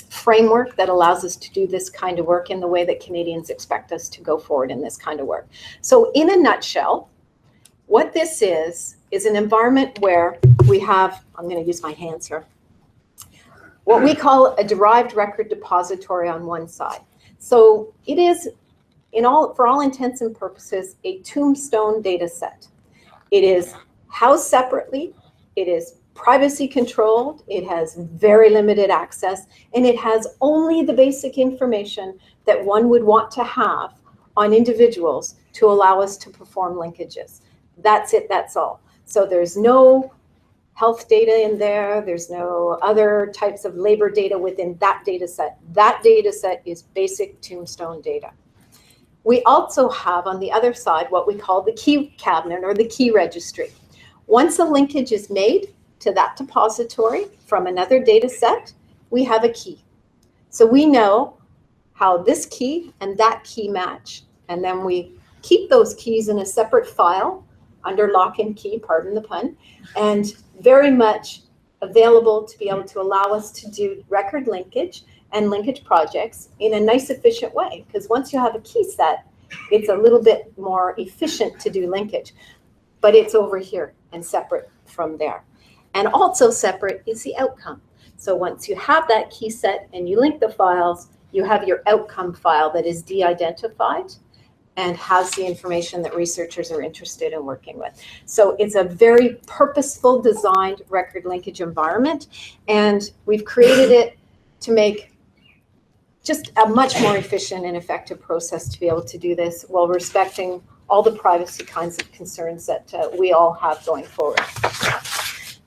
framework that allows us to do this kind of work in the way that Canadians expect us to go forward in this kind of work. So in a nutshell, what this is an environment where we have, I'm going to use my hands here, what we call a derived record depository on one side. So it is, for all intents and purposes, a tombstone data set. It is housed separately, it is privacy controlled, it has very limited access, and it has only the basic information that one would want to have on individuals to allow us to perform linkages. That's it, that's all. So there's no health data in there, there's no other types of labor data within that data set. That data set is basic tombstone data. We also have on the other side what we call the key cabinet or the key registry. Once a linkage is made to that depository from another data set, we have a key. So we know how this key and that key match. And then we keep those keys in a separate file under lock and key, pardon the pun, and very much available to be able to allow us to do record linkage and linkage projects in a nice, efficient way. Because once you have a key set, it's a little bit more efficient to do linkage. But it's over here and separate from there. And also separate is the outcome. So once you have that key set and you link the files, you have your outcome file that is de-identified and has the information that researchers are interested in working with. So it's a very purposeful designed record linkage environment, and we've created it to make just a much more efficient and effective process to be able to do this while respecting all the privacy kinds of concerns that we all have going forward.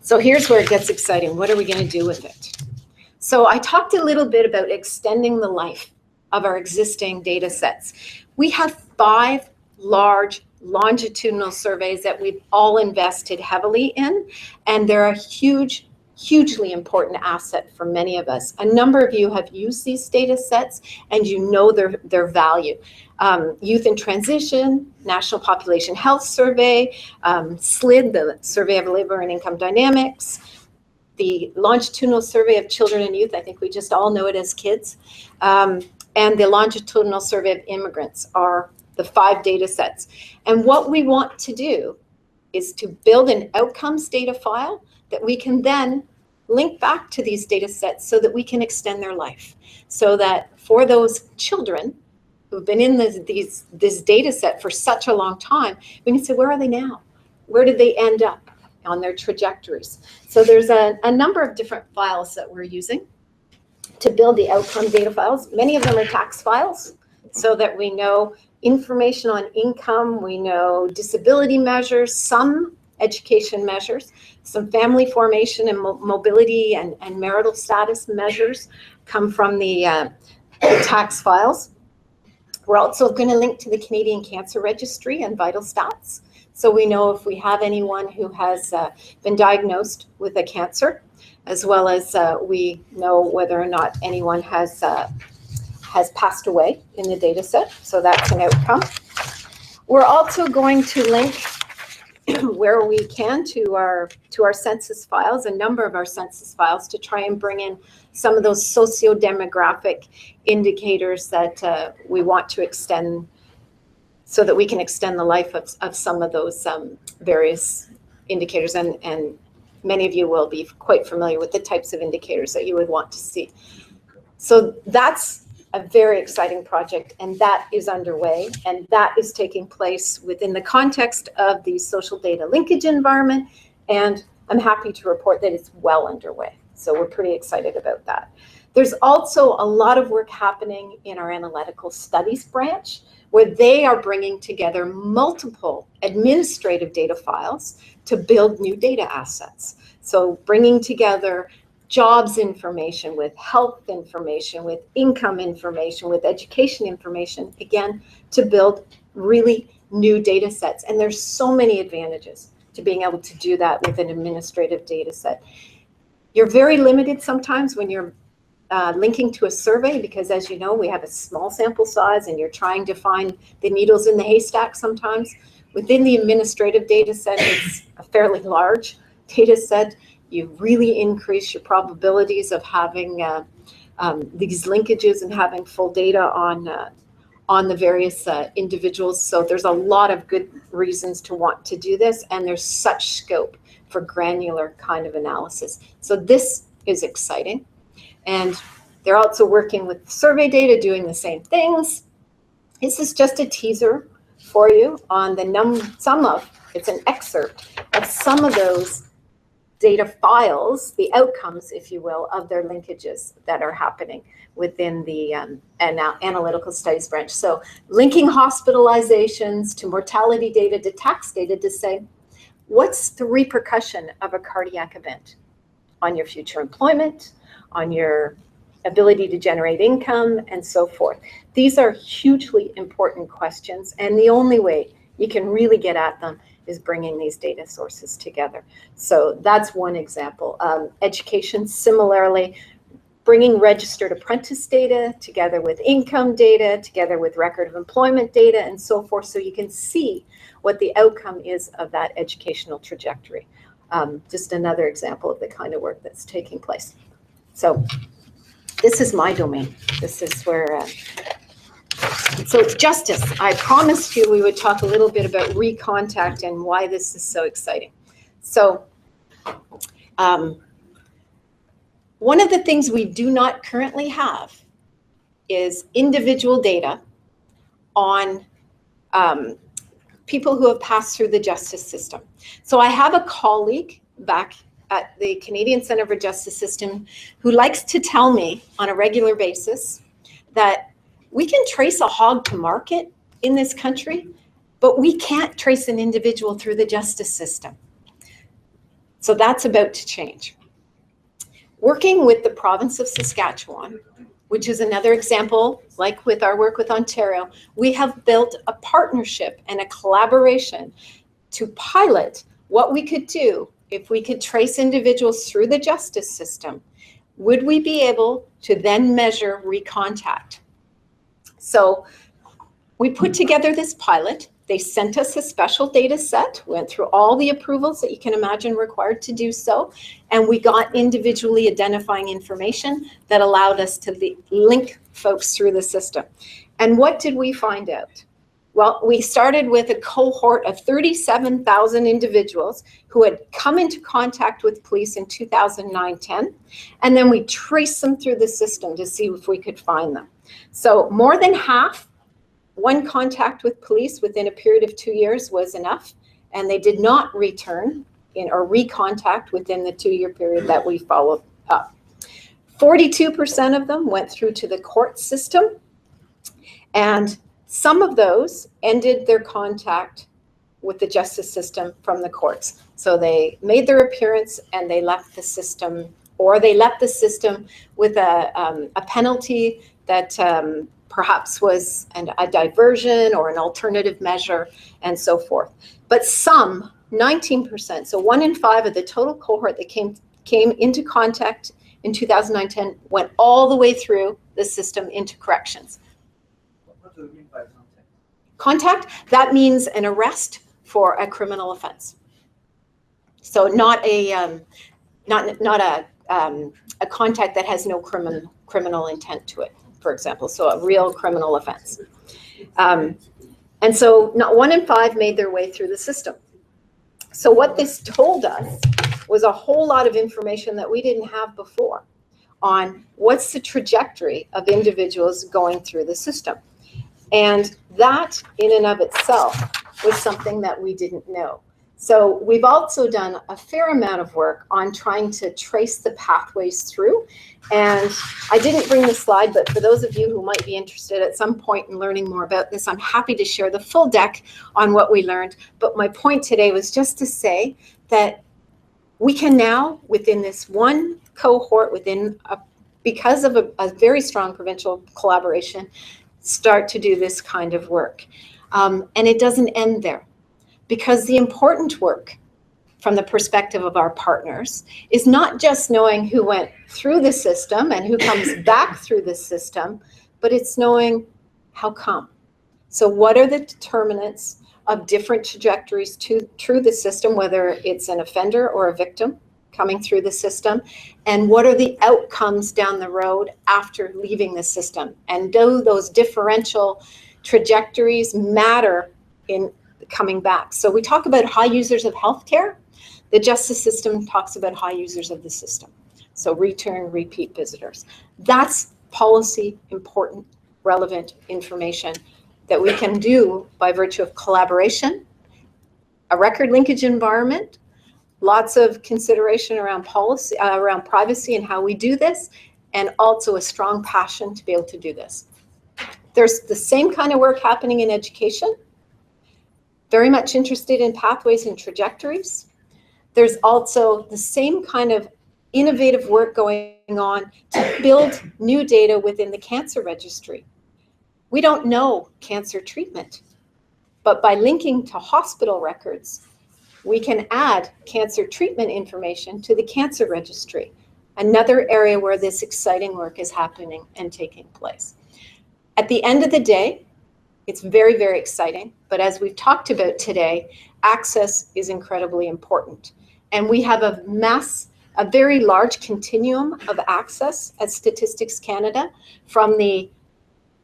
So here's where it gets exciting. What are we going to do with it? So I talked a little bit about extending the life of our existing data sets. We have 5 large longitudinal surveys that we've all invested heavily in, and they're a hugely important asset for many of us. A number of you have used these data sets and you know their value. Youth in Transition, National Population Health Survey, SLID, the Survey of Labor and Income Dynamics, the Longitudinal Survey of Children and Youth, I think we just all know it as KIDS, and the Longitudinal Survey of Immigrants are the 5 data sets. And what we want to do is to build an outcomes data file that we can then link back to these data sets so that we can extend their life. So that for those children who've been in this data set for such a long time, we can say, where are they now? Where did they end up on their trajectories? So there's a number of different files that we're using to build the outcome data files. Many of them are tax files, so that we know information on income, we know disability measures, some education measures, some family formation and mobility and marital status measures come from the tax files. We're also going to link to the Canadian Cancer Registry and Vital Stats, so we know if we have anyone who has been diagnosed with a cancer, as well as we know whether or not anyone has passed away in the data set. So that's an outcome. We're also going to link where we can to our census files, a number of our census files, to try and bring in some of those socio-demographic indicators that we want to extend, so that we can extend the life of some of those various indicators. And many of you will be quite familiar with the types of indicators that you would want to see. So that's a very exciting project, and that is underway, and that is taking place within the context of the social data linkage environment, and I'm happy to report that it's well underway. So we're pretty excited about that. There's also a lot of work happening in our analytical studies branch, where they are bringing together multiple administrative data files to build new data assets. So bringing together jobs information with health information, with income information, with education information, again, to build really new data sets. And there's so many advantages to being able to do that with an administrative data set. You're very limited sometimes when you're linking to a survey, because as you know, we have a small sample size and you're trying to find the needles in the haystack sometimes. Within the administrative data set, it's a fairly large data set. You really increase your probabilities of having these linkages and having full data on the various individuals. So there's a lot of good reasons to want to do this, and there's such scope for granular kind of analysis. So this is exciting. And they're also working with survey data, doing the same things. This is just a teaser for you on the it's an excerpt of some of those data files, the outcomes, if you will, of their linkages that are happening within the analytical studies branch. So linking hospitalizations to mortality data to tax data to say, what's the repercussion of a cardiac event on your future employment, on your ability to generate income, and so forth. These are hugely important questions, and the only way you can really get at them is bringing these data sources together. So that's one example. Education, similarly, bringing registered apprentice data together with income data, together with record of employment data, and so forth, so you can see what the outcome is of that educational trajectory. Just another example of the kind of work that's taking place. So this is my domain. This is where, so justice, I promised you we would talk a little bit about recontact and why this is so exciting. So one of the things we do not currently have is individual data on people who have passed through the justice system. So I have a colleague back at the Canadian Centre for Justice System who likes to tell me on a regular basis that we can trace a hog to market in this country, but we can't trace an individual through the justice system. So that's about to change. Working with the province of Saskatchewan, which is another example, like with our work with Ontario, we have built a partnership and a collaboration to pilot what we could do if we could trace individuals through the justice system. Would we be able to then measure recontact? So we put together this pilot. They sent us a special data set, went through all the approvals that you can imagine required to do so, and we got individually identifying information that allowed us to link folks through the system. And what did we find out? Well, we started with a cohort of 37,000 individuals who had come into contact with police in 2009-10, and then we traced them through the system to see if we could find them. So more than half, one contact with police within a period of 2 years was enough, and they did not return or recontact within the 2-year period that we followed up. 42% of them went through to the court system, and some of those ended their contact with the justice system from the courts. So they made their appearance and they left the system, or they left the system with a penalty that perhaps was a diversion or an alternative measure, and so forth. But some, 19%, so 1 in 5 of the total cohort that came into contact in 2009-10 went all the way through the system into corrections. What do you mean by contact? Contact, that means an arrest for a criminal offense. So not a contact that has no criminal intent to it, for example. So a real criminal offense. And so not 1 in 5 made their way through the system. So what this told us was a whole lot of information that we didn't have before on what's the trajectory of individuals going through the system. And that in and of itself was something that we didn't know. So we've also done a fair amount of work on trying to trace the pathways through. And I didn't bring the slide, but for those of you who might be interested at some point in learning more about this, I'm happy to share the full deck on what we learned. But my point today was just to say that we can now, within this one cohort, because of a very strong provincial collaboration, start to do this kind of work. And it doesn't end there. Because the important work from the perspective of our partners is not just knowing who went through the system and who comes back through the system, but it's knowing how come. So what are the determinants of different trajectories through the system, whether it's an offender or a victim coming through the system, and what are the outcomes down the road after leaving the system? And do those differential trajectories matter in coming back? So we talk about high users of healthcare. The justice system talks about high users of the system. So return, repeat visitors. That's policy, important, relevant information that we can do by virtue of collaboration, a record linkage environment, lots of consideration around policy, around privacy and how we do this, and also a strong passion to be able to do this. There's the same kind of work happening in education. Very much interested in pathways and trajectories. There's also the same kind of innovative work going on to build new data within the cancer registry. We don't know cancer treatment, but by linking to hospital records, we can add cancer treatment information to the cancer registry, another area where this exciting work is happening and taking place. At the end of the day, it's very, very exciting, but as we've talked about today, access is incredibly important. And we have a very large continuum of access at Statistics Canada, from the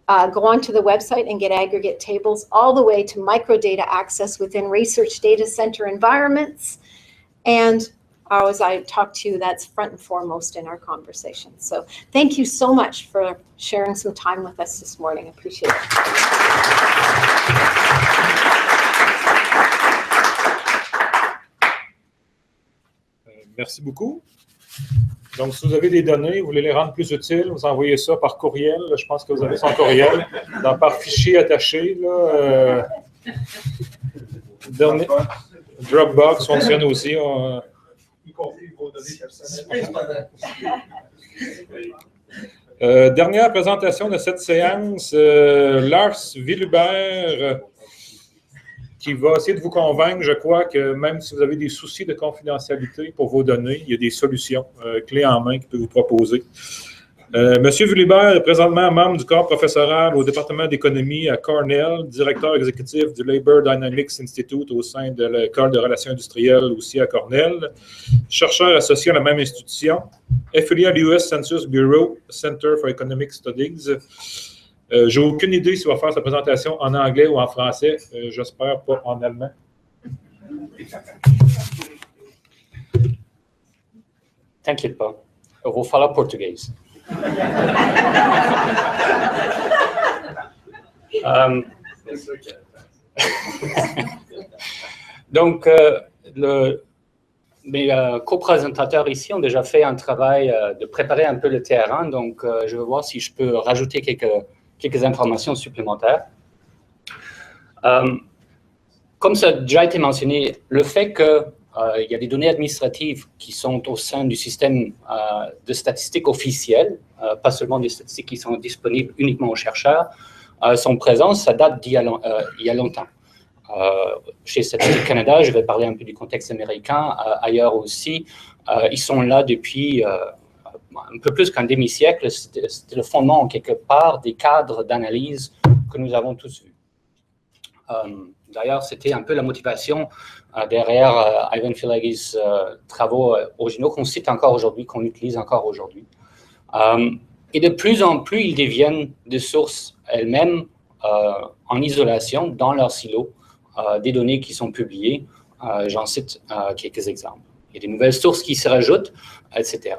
go onto the website and get aggregate tables, all the way to microdata access within research data center environments. And as I talked to you, that's front and foremost in our conversation. So thank you so much for sharing some time with us this morning. I appreciate it. Merci beaucoup. Donc, si vous avez des données, vous voulez les rendre plus utiles, vous envoyez ça par courriel. Je pense que vous avez son courriel. Par fichier attaché. Dropbox fonctionne aussi. Y compris vos données personnelles. Dernière présentation de cette séance, Lars Vilhuber, qui va essayer de vous convaincre, je crois, que même si vous avez des soucis de confidentialité pour vos données, il y a des solutions clés en main qu'il peut vous proposer. Monsieur Vilhuber est présentement membre du corps professoral au département d'économie à Cornell, directeur exécutif du Labor Dynamics Institute au sein de l'école de relations industrielles aussi à Cornell, chercheur associé à la même institution, affilié à l'US Census Bureau Center for Economic Studies. J'ai aucune idée s'il va faire sa présentation en anglais ou en français. J'espère pas en allemand. T'inquiète pas, eu vou falar português. Donc, mes co-présentateurs ici ont déjà fait un travail de préparer un peu le terrain, donc je vais voir si je peux rajouter quelques informations supplémentaires. Comme ça a déjà été mentionné, le fait qu'il y a des données administratives qui sont au sein du système de statistiques officielles, pas seulement des statistiques qui sont disponibles uniquement aux chercheurs, sont présentes, ça date d'il y a longtemps. Chez Statistique Canada, je vais parler un peu du contexte américain, ailleurs aussi, ils sont là depuis un peu plus qu'un demi-siècle. C'était le fondement, en quelque part, des cadres d'analyse que nous avons tous vus. D'ailleurs, c'était un peu la motivation derrière Ivan Filagi's travaux originaux qu'on cite encore aujourd'hui, qu'on utilise encore aujourd'hui. Et de plus en plus, ils deviennent des sources elles-mêmes en isolation dans leur silo des données qui sont publiées. J'en cite quelques exemples. Il y a des nouvelles sources qui se rajoutent, etc.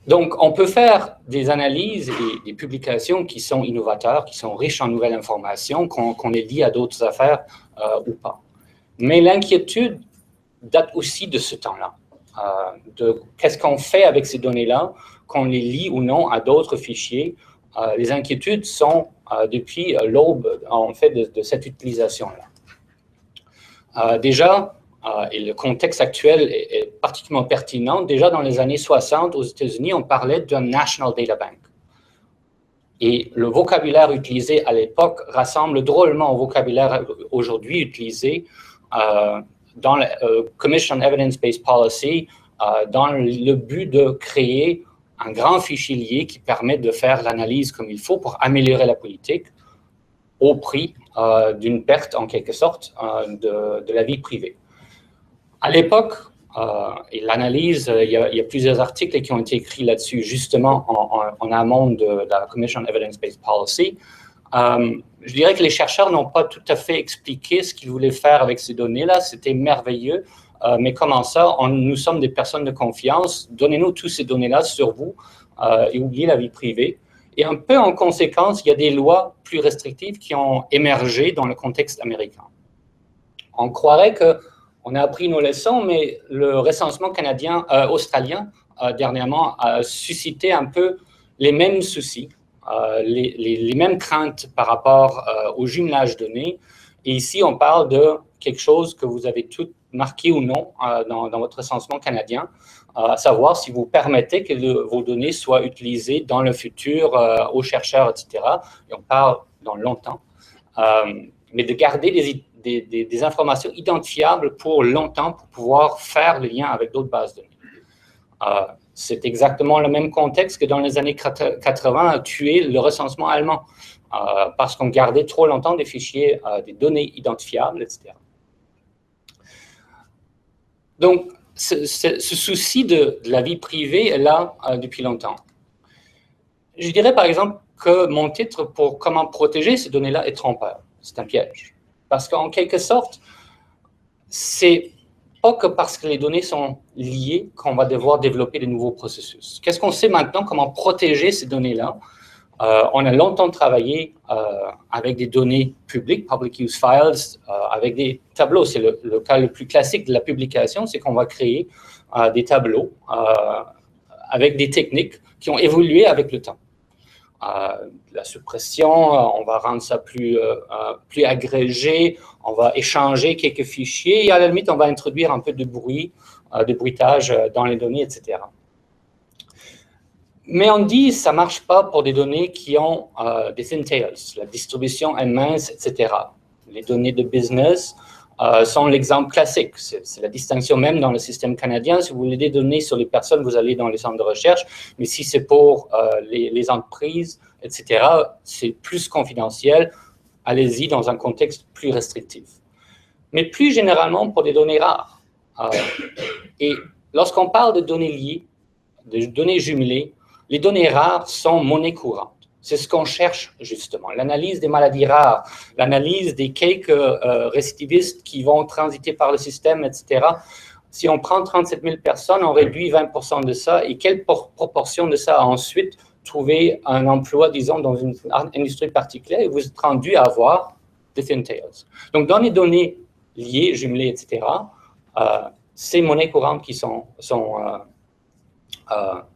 Donc, on peut faire des analyses et des publications qui sont innovateurs, qui sont riches en nouvelles informations, qu'on les lie à d'autres affaires ou pas. Mais l'inquiétude date aussi de ce temps-là. De qu'est-ce qu'on fait avec ces données-là, qu'on les lie ou non à d'autres fichiers. Les inquiétudes sont depuis l'aube, en fait, de cette utilisation-là. Déjà, et le contexte actuel est particulièrement pertinent. Déjà dans les années 60, aux États-Unis, on parlait d'un National Data Bank. Et le vocabulaire utilisé à l'époque rassemble drôlement au vocabulaire aujourd'hui utilisé dans la Commission on Evidence-Based Policy, dans le but de créer un grand fichier lié qui permet de faire l'analyse comme il faut pour améliorer la politique au prix d'une perte, en quelque sorte, de la vie privée. À l'époque, et l'analyse, il y a plusieurs articles qui ont été écrits là-dessus, justement en amont de la Commission on Evidence-Based Policy. Je dirais que les chercheurs n'ont pas tout à fait expliqué ce qu'ils voulaient faire avec ces données-là. C'était merveilleux, mais comment ça, nous sommes des personnes de confiance, donnez-nous toutes ces données-là sur vous et oubliez la vie privée. Et un peu en conséquence, il y a des lois plus restrictives qui ont émergé dans le contexte américain. On croirait qu'on a appris nos leçons, mais le recensement australien, dernièrement, a suscité un peu les mêmes soucis, les mêmes craintes par rapport au jumelage de données. Et ici, on parle de quelque chose que vous avez tout marqué ou non dans votre recensement canadien, à savoir si vous permettez que vos données soient utilisées dans le futur aux chercheurs, etc. Et on parle dans longtemps. Mais de garder des informations identifiables pour longtemps pour pouvoir faire le lien avec d'autres bases de données. C'est exactement le même contexte que dans les années 80 a tué le recensement allemand parce qu'on gardait trop longtemps des fichiers, des données identifiables, etc. Donc, ce souci de la vie privée est là depuis longtemps. Je dirais par exemple que mon titre pour comment protéger ces données-là est trompeur. C'est un piège. Parce qu'en quelque sorte, c'est pas que parce que les données sont liées qu'on va devoir développer de nouveaux processus. Qu'est-ce qu'on sait maintenant, comment protéger ces données-là? On a longtemps travaillé avec des données publiques, public use files, avec des tableaux. C'est le cas le plus classique de la publication, c'est qu'on va créer des tableaux avec des techniques qui ont évolué avec le temps. La suppression, on va rendre ça plus agrégé, on va échanger quelques fichiers et à la limite, on va introduire un peu de bruit, de bruitage dans les données, etc. Mais on dit que ça ne marche pas pour des données qui ont des thin tails, la distribution est mince, etc. Les données de business sont l'exemple classique. C'est la distinction même dans le système canadien. Si vous voulez des données sur les personnes, vous allez dans les centres de recherche. Mais si c'est pour les entreprises, etc., c'est plus confidentiel. Allez-y dans un contexte plus restrictif. Mais plus généralement pour des données rares. Et lorsqu'on parle de données liées, de données jumelées, les données rares sont monnaie courante. C'est ce qu'on cherche justement. L'analyse des maladies rares, l'analyse des quelques récidivistes qui vont transiter par le système, etc. Si on prend 37 000 personnes, on réduit 20% de ça. Et quelle proportion de ça a ensuite trouvé un emploi, disons, dans une industrie particulière et vous êtes rendu à avoir des thin tails. Donc, dans les données liées, jumelées, etc., ces monnaies courantes qui sont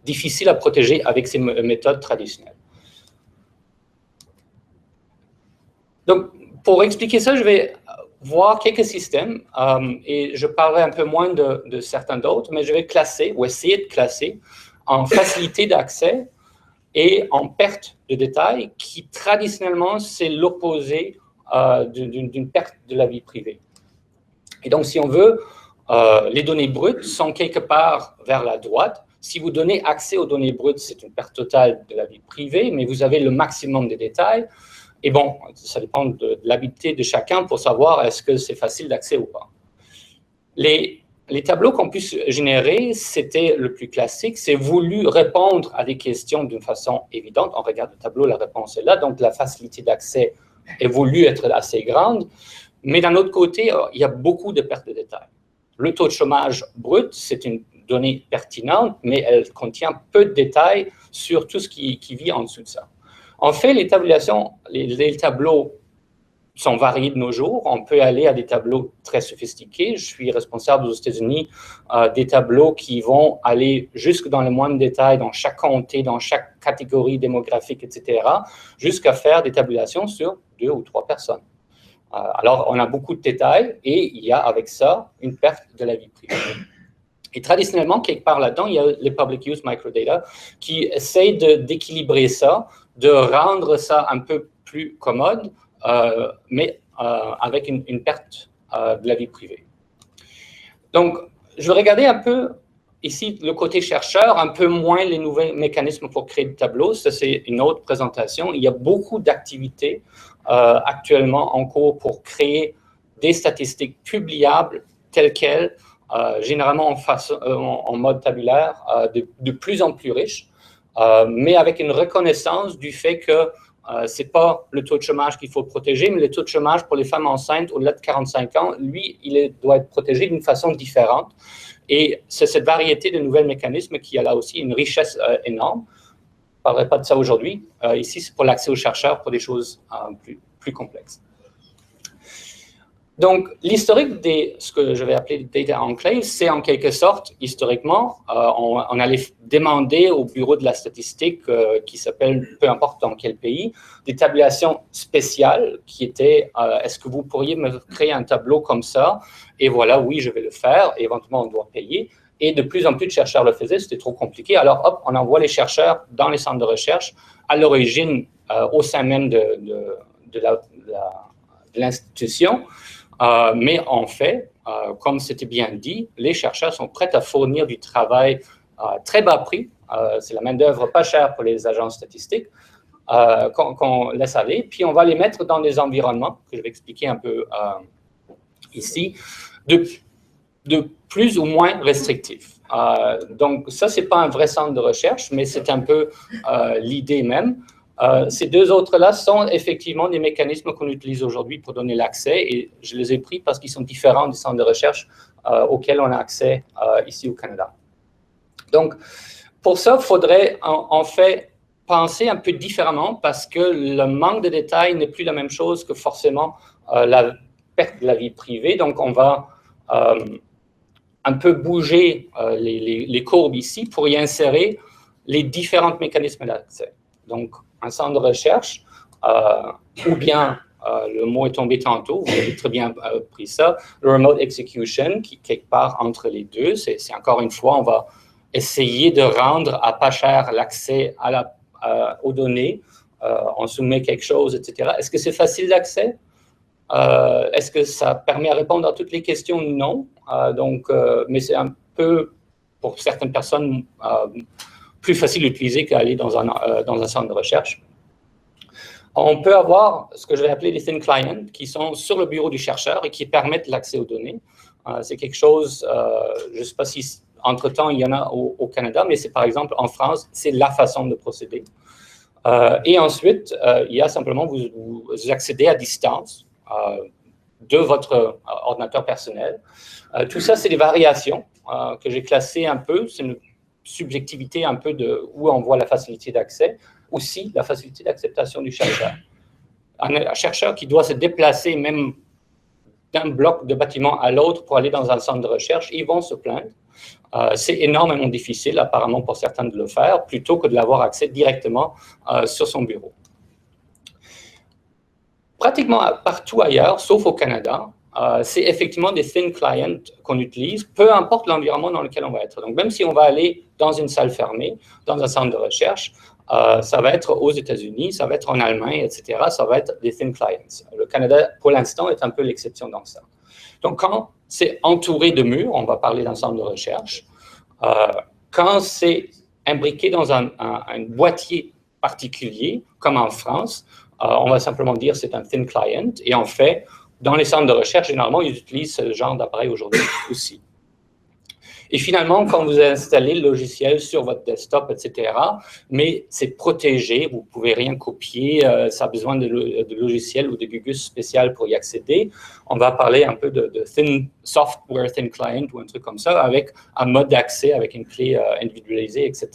difficiles à protéger avec ces méthodes traditionnelles. Donc, pour expliquer ça, je vais voir quelques systèmes et je parlerai un peu moins de certains d'autres, mais je vais classer ou essayer de classer en facilité d'accès et en perte de détails qui, traditionnellement, c'est l'opposé d'une perte de la vie privée. Et donc, si on veut, les données brutes sont quelque part vers la droite. Si vous donnez accès aux données brutes, c'est une perte totale de la vie privée, mais vous avez le maximum de détails. Et bon, ça dépend de l'habileté de chacun pour savoir est-ce que c'est facile d'accès ou pas. Les tableaux qu'on puisse générer, c'était le plus classique, c'est voulu répondre à des questions d'une façon évidente. On regarde le tableau, la réponse est là, donc la facilité d'accès est voulu être assez grande. Mais d'un autre côté, il y a beaucoup de pertes de détails. Le taux de chômage brut, c'est une donnée pertinente, mais elle contient peu de détails sur tout ce qui vit en dessous de ça. En fait, les tableaux sont variés de nos jours. On peut aller à des tableaux très sophistiqués. Je suis responsable aux États-Unis des tableaux qui vont aller jusque dans le moindre détail, dans chaque comté, dans chaque catégorie démographique, etc., jusqu'à faire des tabulations sur 2 ou 3 personnes. Alors, on a beaucoup de détails et il y a avec ça une perte de la vie privée. Et traditionnellement, quelque part là-dedans, il y a les public use microdata qui essayent d'équilibrer ça, de rendre ça un peu plus commode, mais avec une perte de la vie privée. Donc, je vais regarder un peu ici le côté chercheur, un peu moins les nouveaux mécanismes pour créer des tableaux. Ça, c'est une autre présentation. Il y a beaucoup d'activités actuellement en cours pour créer des statistiques publiables telles quelles, généralement en mode tabulaire, de plus en plus riche, mais avec une reconnaissance du fait que ce n'est pas le taux de chômage qu'il faut protéger, mais le taux de chômage pour les femmes enceintes au-delà de 45 ans, lui, doit être protégé d'une façon différente. Et c'est cette variété de nouveaux mécanismes qui a là aussi une richesse énorme. Je ne parlerai pas de ça aujourd'hui. Ici, c'est pour l'accès aux chercheurs, pour des choses plus complexes. Donc, l'historique de ce que je vais appeler data enclave, c'est en quelque sorte, historiquement, on allait demander au bureau de la statistique, qui s'appelle, peu importe dans quel pays, des tabulations spéciales qui étaient, est-ce que vous pourriez me créer un tableau comme ça? Et voilà, oui, je vais le faire. Et éventuellement, on doit payer. Et de plus en plus de chercheurs le faisaient, c'était trop compliqué. Alors, hop, on envoie les chercheurs dans les centres de recherche, à l'origine, au sein même de l'institution. Mais en fait, comme c'était bien dit, les chercheurs sont prêts à fournir du travail très bas prix. C'est la main-d'œuvre pas chère pour les agences statistiques qu'on laisse aller. Puis on va les mettre dans des environnements, que je vais expliquer un peu ici, de plus ou moins restrictifs. Donc ça, ce n'est pas un vrai centre de recherche, mais c'est un peu l'idée même. Ces deux autres-là sont effectivement des mécanismes qu'on utilise aujourd'hui pour donner l'accès et je les ai pris parce qu'ils sont différents des centres de recherche auxquels on a accès ici au Canada. Donc, pour ça, il faudrait en fait penser un peu différemment parce que le manque de détails n'est plus la même chose que forcément la perte de la vie privée. Donc, on va un peu bouger les courbes ici pour y insérer les différents mécanismes d'accès. Donc, un centre de recherche, ou bien, le mot est tombé tantôt, vous avez très bien pris ça, le remote execution, qui est quelque part entre les deux, c'est encore une fois, on va essayer de rendre à pas cher l'accès aux données, on soumet quelque chose, etc. Est-ce que c'est facile d'accès? Est-ce que ça permet à répondre à toutes les questions? Non. Mais c'est un peu, pour certaines personnes, plus facile d'utiliser qu'aller dans un centre de recherche. On peut avoir ce que je vais appeler les thin clients qui sont sur le bureau du chercheur et qui permettent l'accès aux données. C'est quelque chose, je ne sais pas si entre-temps il y en a au Canada, mais c'est par exemple en France, c'est la façon de procéder. Et ensuite, il y a simplement, vous accédez à distance de votre ordinateur personnel. Tout ça, c'est des variations que j'ai classées un peu. C'est une subjectivité un peu de où on voit la facilité d'accès, aussi la facilité d'acceptation du chercheur. Un chercheur qui doit se déplacer même d'un bloc de bâtiment à l'autre pour aller dans un centre de recherche, ils vont se plaindre. C'est énormément difficile, apparemment, pour certains de le faire, plutôt que de l'avoir accès directement sur son bureau. Pratiquement partout ailleurs, sauf au Canada, c'est effectivement des thin clients qu'on utilise, peu importe l'environnement dans lequel on va être. Donc, même si on va aller dans une salle fermée, dans un centre de recherche, ça va être aux États-Unis, ça va être en Allemagne, etc. Ça va être des thin clients. Le Canada, pour l'instant, est un peu l'exception dans ça. Donc, quand c'est entouré de murs, on va parler d'un centre de recherche, quand c'est imbriqué dans un boîtier particulier, comme en France, on va simplement dire c'est un thin client. Et en fait, dans les centres de recherche, généralement, ils utilisent ce genre d'appareil aujourd'hui aussi. Et finalement, quand vous installez le logiciel sur votre desktop, etc., mais c'est protégé, vous ne pouvez rien copier, ça a besoin de logiciels ou de gugus spécial pour y accéder. On va parler un peu de software thin client ou un truc comme ça, avec un mode d'accès, avec une clé individualisée, etc.,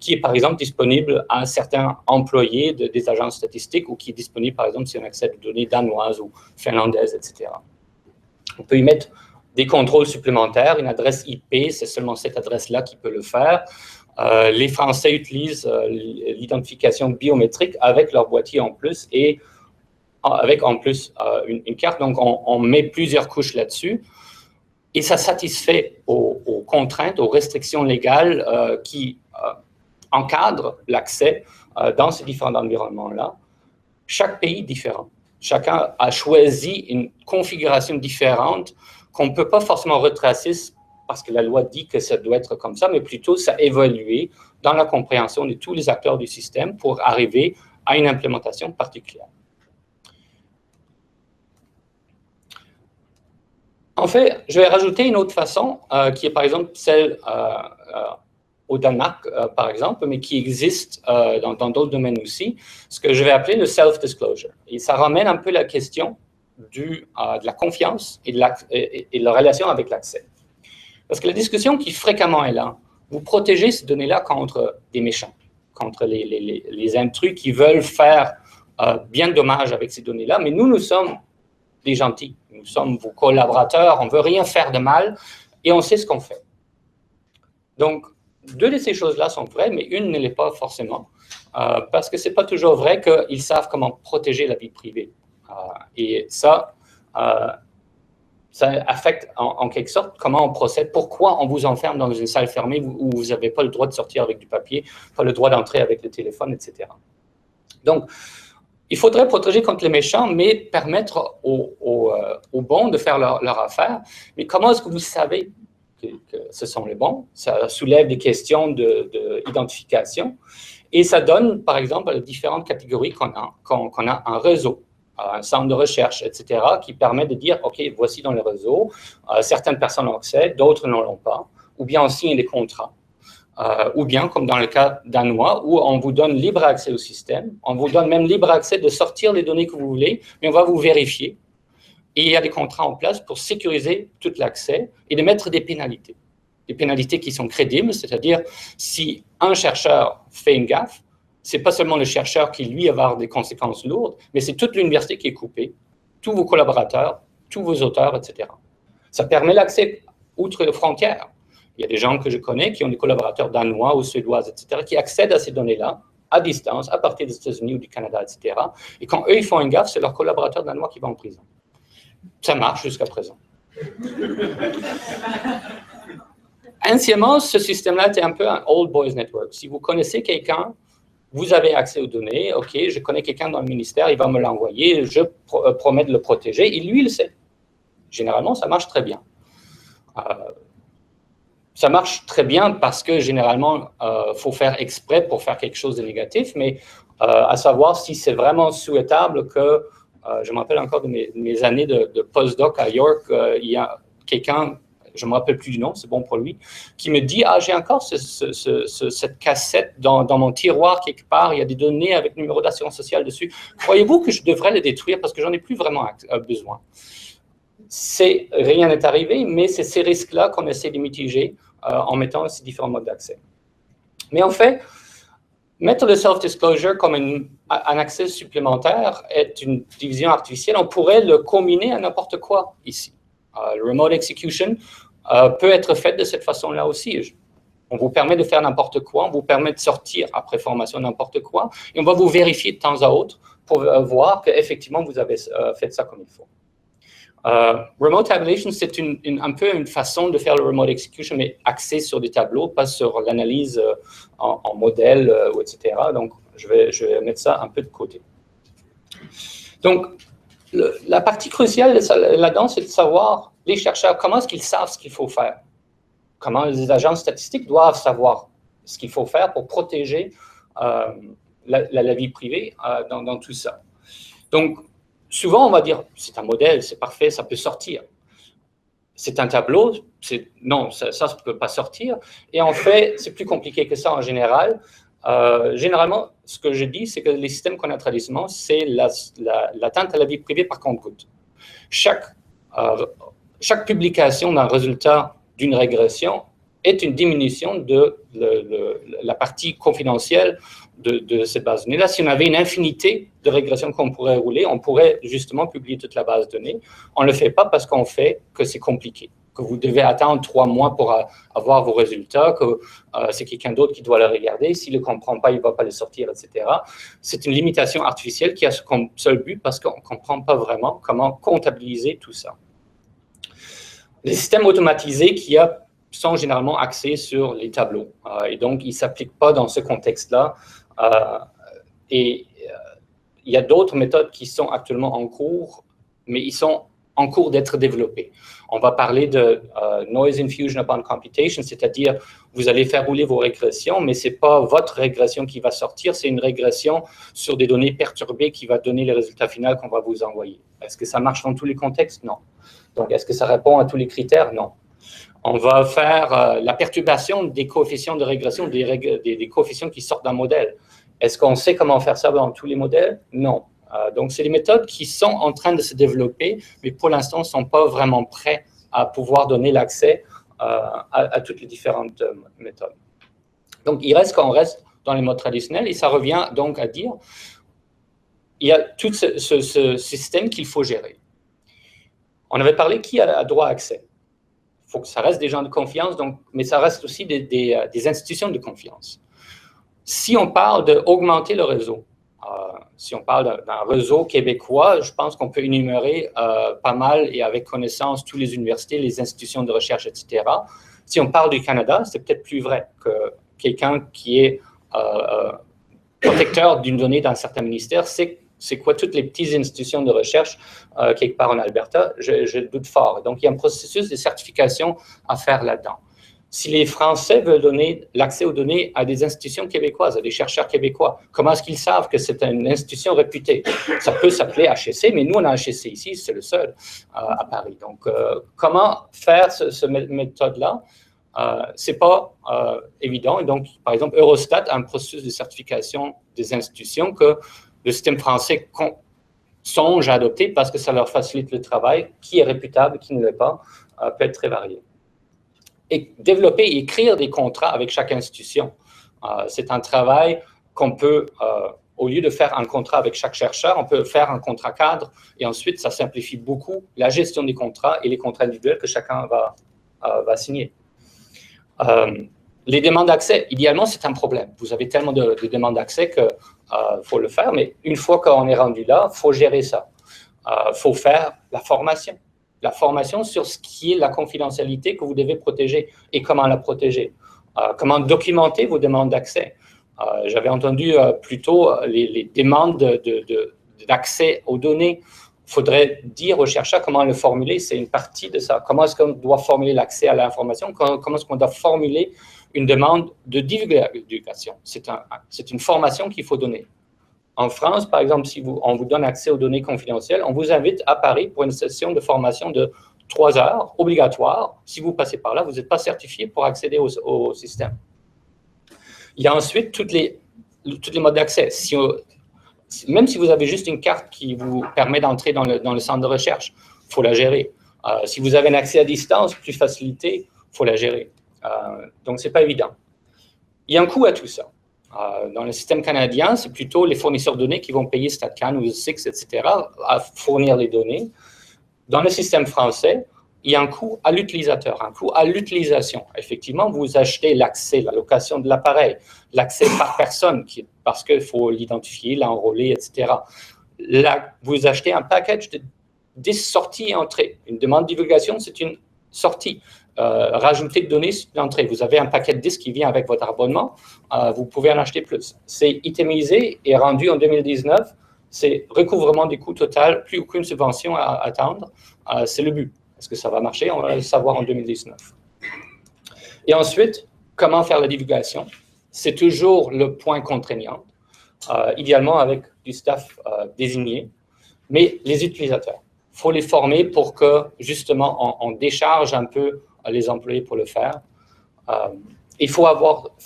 qui est par exemple disponible à certains employés des agences statistiques ou qui est disponible par exemple si on accède aux données danoises ou finlandaises, etc. On peut y mettre des contrôles supplémentaires, une adresse IP, c'est seulement cette adresse-là qui peut le faire. Les Français utilisent l'identification biométrique avec leur boîtier en plus et avec en plus une carte. Donc, on met plusieurs couches là-dessus et ça satisfait aux contraintes, aux restrictions légales qui encadrent l'accès dans ces différents environnements-là. Chaque pays est différent. Chacun a choisi une configuration différente qu'on ne peut pas forcément retracer parce que la loi dit que ça doit être comme ça, mais plutôt ça a évolué dans la compréhension de tous les acteurs du système pour arriver à une implémentation particulière. En fait, je vais rajouter une autre façon qui est par exemple celle au Danemark, par exemple, mais qui existe dans d'autres domaines aussi, ce que je vais appeler le self-disclosure. Et ça ramène un peu la question de la confiance et de la relation avec l'accès. Parce que la discussion qui fréquemment est là, vous protégez ces données-là contre des méchants, contre les intrus qui veulent faire bien de dommages avec ces données-là, mais nous sommes des gentils, nous sommes vos collaborateurs, on ne veut rien faire de mal et on sait ce qu'on fait. Donc, deux de ces choses-là sont vraies, mais une ne l'est pas forcément, parce que ce n'est pas toujours vrai qu'ils savent comment protéger la vie privée. Et ça affecte en quelque sorte comment on procède, pourquoi on vous enferme dans une salle fermée où vous n'avez pas le droit de sortir avec du papier, pas le droit d'entrer avec le téléphone, etc. Donc, il faudrait protéger contre les méchants, mais permettre aux bons de faire leur affaire. Mais comment est-ce que vous savez que ce sont les bons? Ça soulève des questions d'identification et ça donne, par exemple, différentes catégories qu'on a un réseau, un centre de recherche, etc., qui permet de dire, OK, voici dans le réseau, certaines personnes ont accès, d'autres n'en ont pas, ou bien on signe des contrats, ou bien, comme dans le cas danois, où on vous donne libre accès au système, on vous donne même libre accès de sortir les données que vous voulez, mais on va vous vérifier. Et il y a des contrats en place pour sécuriser tout l'accès et de mettre des pénalités. Des pénalités qui sont crédibles, c'est-à-dire si un chercheur fait une gaffe, ce n'est pas seulement le chercheur qui, lui, va avoir des conséquences lourdes, mais c'est toute l'université qui est coupée, tous vos collaborateurs, tous vos auteurs, etc. Ça permet l'accès outre les frontières. Il y a des gens que je connais qui ont des collaborateurs danois ou suédois, etc., qui accèdent à ces données-là à distance, à partir des États-Unis ou du Canada, etc. Et quand eux, ils font une gaffe, c'est leur collaborateur danois qui va en prison. Ça marche jusqu'à présent. Anciennement, ce système-là était un peu un old boys network. Si vous connaissez quelqu'un, vous avez accès aux données. OK, je connais quelqu'un dans le ministère, il va me l'envoyer, je promets de le protéger. Et lui, il le sait. Généralement, ça marche très bien. Ça marche très bien parce que généralement, faut faire exprès pour faire quelque chose de négatif, mais à savoir si c'est vraiment souhaitable que je me rappelle encore de mes années de postdoc à York, il y a quelqu'un, je ne me rappelle plus du nom, c'est bon pour lui, qui me dit « Ah, j'ai encore cette cassette dans mon tiroir quelque part, il y a des données avec le numéro d'assurance sociale dessus. Croyez-vous que je devrais les détruire parce que j'en ai plus vraiment besoin ?» Rien n'est arrivé, mais c'est ces risques-là qu'on essaie de mitiger en mettant ces différents modes d'accès. Mais en fait, mettre le self-disclosure comme un accès supplémentaire est une division artificielle. On pourrait le combiner à n'importe quoi ici. Le remote execution peut être fait de cette façon-là aussi. On vous permet de faire n'importe quoi, on vous permet de sortir après formation n'importe quoi, et on va vous vérifier de temps à autre pour voir qu'effectivement vous avez fait ça comme il faut. Remote tabulation, c'est un peu une façon de faire le remote execution, mais axé sur des tableaux, pas sur l'analyse en modèle, etc. Donc, je vais mettre ça un peu de côté. Donc, la partie cruciale là-dedans, c'est de savoir, les chercheurs, comment est-ce qu'ils savent ce qu'il faut faire? Comment les agences statistiques doivent savoir ce qu'il faut faire pour protéger la vie privée dans tout ça? Donc, souvent, on va dire, c'est un modèle, c'est parfait, ça peut sortir. C'est un tableau, non, ça ne peut pas sortir. Et en fait, c'est plus compliqué que ça en général. Généralement, ce que je dis, c'est que les systèmes qu'on a traditionnellement, c'est l'atteinte à la vie privée par compte-gouttes. Chaque publication d'un résultat d'une régression est une diminution de la partie confidentielle de cette base de données. Là, si on avait une infinité de régressions qu'on pourrait rouler, on pourrait justement publier toute la base de données. On ne le fait pas parce qu'on fait que c'est compliqué, que vous devez attendre 3 mois pour avoir vos résultats, que c'est quelqu'un d'autre qui doit le regarder. S'il ne le comprend pas, il ne va pas le sortir, etc. C'est une limitation artificielle qui a comme seul but parce qu'on ne comprend pas vraiment comment comptabiliser tout ça. Les systèmes automatisés sont généralement axés sur les tableaux. Et donc, ils ne s'appliquent pas dans ce contexte-là. Il y a d'autres méthodes qui sont actuellement en cours, mais ils sont en cours d'être développés. On va parler de noise infusion upon computation, c'est-à-dire vous allez faire rouler vos régressions, mais ce n'est pas votre régression qui va sortir, c'est une régression sur des données perturbées qui va donner le résultat final qu'on va vous envoyer. Est-ce que ça marche dans tous les contextes? Non. Donc, est-ce que ça répond à tous les critères? Non. On va faire la perturbation des coefficients de régression, des coefficients qui sortent d'un modèle. Est-ce qu'on sait comment faire ça dans tous les modèles? Non. Donc, c'est des méthodes qui sont en train de se développer, mais pour l'instant, ne sont pas vraiment prêts à pouvoir donner l'accès à toutes les différentes méthodes. Donc, qu'on reste dans les modes traditionnels, et ça revient donc à dire, il y a tout ce système qu'il faut gérer. On avait parlé qui a droit à accès. Il faut que ça reste des gens de confiance, mais ça reste aussi des institutions de confiance. Si on parle d'augmenter le réseau, si on parle d'un réseau québécois, je pense qu'on peut énumérer pas mal et avec connaissance toutes les universités, les institutions de recherche, etc. Si on parle du Canada, c'est peut-être plus vrai que quelqu'un qui est protecteur d'une donnée d'un certain ministère, c'est quoi toutes les petites institutions de recherche quelque part en Alberta, je doute fort. Donc, il y a un processus de certification à faire là-dedans. Si les Français veulent donner l'accès aux données à des institutions québécoises, à des chercheurs québécois, comment est-ce qu'ils savent que c'est une institution réputée? Ça peut s'appeler HEC, mais nous, on a HEC ici, c'est le seul à Paris. Donc, comment faire cette méthode-là? C'est pas évident. Et donc, par exemple, Eurostat a un processus de certification des institutions que le système français songe à adopter parce que ça leur facilite le travail. Qui est réputable, qui ne l'est pas, peut être très varié. Et développer et écrire des contrats avec chaque institution. C'est un travail qu'on peut, au lieu de faire un contrat avec chaque chercheur, on peut faire un contrat cadre et ensuite, ça simplifie beaucoup la gestion des contrats et les contrats individuels que chacun va signer. Les demandes d'accès, idéalement, c'est un problème. Vous avez tellement de demandes d'accès qu'il faut le faire, mais une fois qu'on est rendu là, il faut gérer ça. Il faut faire la formation. La formation sur ce qui est la confidentialité que vous devez protéger et comment la protéger. Comment documenter vos demandes d'accès. J'avais entendu plus tôt les demandes d'accès aux données. Il faudrait dire aux chercheurs comment le formuler, c'est une partie de ça. Comment est-ce qu'on doit formuler l'accès à l'information? Comment est-ce qu'on doit formuler une demande de divulgation? C'est une formation qu'il faut donner. En France, par exemple, si on vous donne accès aux données confidentielles, on vous invite à Paris pour une session de formation de 3 heures, obligatoire. Si vous passez par là, vous n'êtes pas certifié pour accéder au système. Il y a ensuite toutes les modes d'accès. Même si vous avez juste une carte qui vous permet d'entrer dans le centre de recherche, il faut la gérer. Si vous avez un accès à distance plus facilité, il faut la gérer. Donc, ce n'est pas évident. Il y a un coût à tout ça. Dans le système canadien, c'est plutôt les fournisseurs de données qui vont payer StatCan ou CIQSS, etc., à fournir les données. Dans le système français, il y a un coût à l'utilisateur, un coût à l'utilisation. Effectivement, vous achetez l'accès, la location de l'appareil, l'accès par personne, parce qu'il faut l'identifier, l'enrôler, etc. Là, vous achetez un package de 10 sorties et entrées. Une demande de divulgation, c'est une sortie. Rajouter de données, c'est l'entrée. Vous avez un paquet de disques qui vient avec votre abonnement, vous pouvez en acheter plus. C'est itemisé et rendu en 2019. C'est recouvrement des coûts total, plus aucune subvention à attendre. C'est le but. Est-ce que ça va marcher? On va le savoir en 2019. Et ensuite, comment faire la divulgation? C'est toujours le point contraignant, idéalement avec du staff désigné. mais les utilisateurs. Il faut les former pour que, justement, on décharge un peu les employés pour le faire. Il faut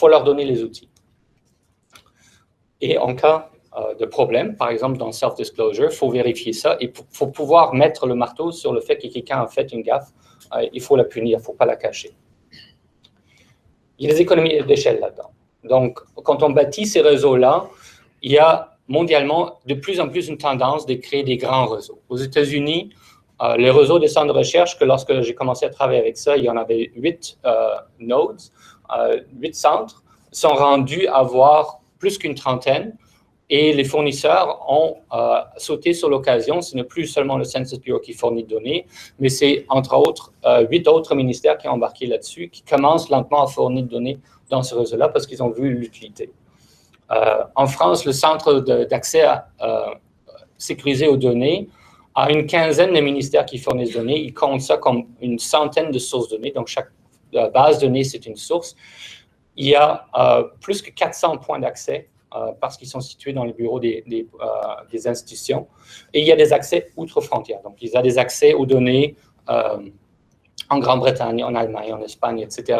leur donner les outils. Et en cas de problème, par exemple dans self-disclosure, il faut vérifier ça. Il faut pouvoir mettre le marteau sur le fait que quelqu'un a fait une gaffe. Il faut la punir, il ne faut pas la cacher. Il y a des économies d'échelle là-dedans. Donc, quand on bâtit ces réseaux-là, il y a mondialement de plus en plus une tendance de créer des grands réseaux. Aux États-Unis, les réseaux des centres de recherche, que lorsque j'ai commencé à travailler avec ça, il y en avait 8 nodes, 8 centres, sont rendus à avoir plus qu'une trentaine. Et les fournisseurs ont sauté sur l'occasion. Ce n'est plus seulement le Census Bureau qui fournit des données, mais c'est entre autres 8 autres ministères qui ont embarqué là-dessus, qui commencent lentement à fournir des données dans ce réseau-là parce qu'ils ont vu l'utilité. En France, le Centre d'accès sécurisé aux données a une quinzaine de ministères qui fournissent des données. Ils comptent ça comme une centaine de sources de données. Donc, chaque base de données, c'est une source. Il y a plus que 400 points d'accès parce qu'ils sont situés dans les bureaux des institutions. Et il y a des accès outre-frontières. Donc, il y a des accès aux données en Grande-Bretagne, en Allemagne, en Espagne, etc.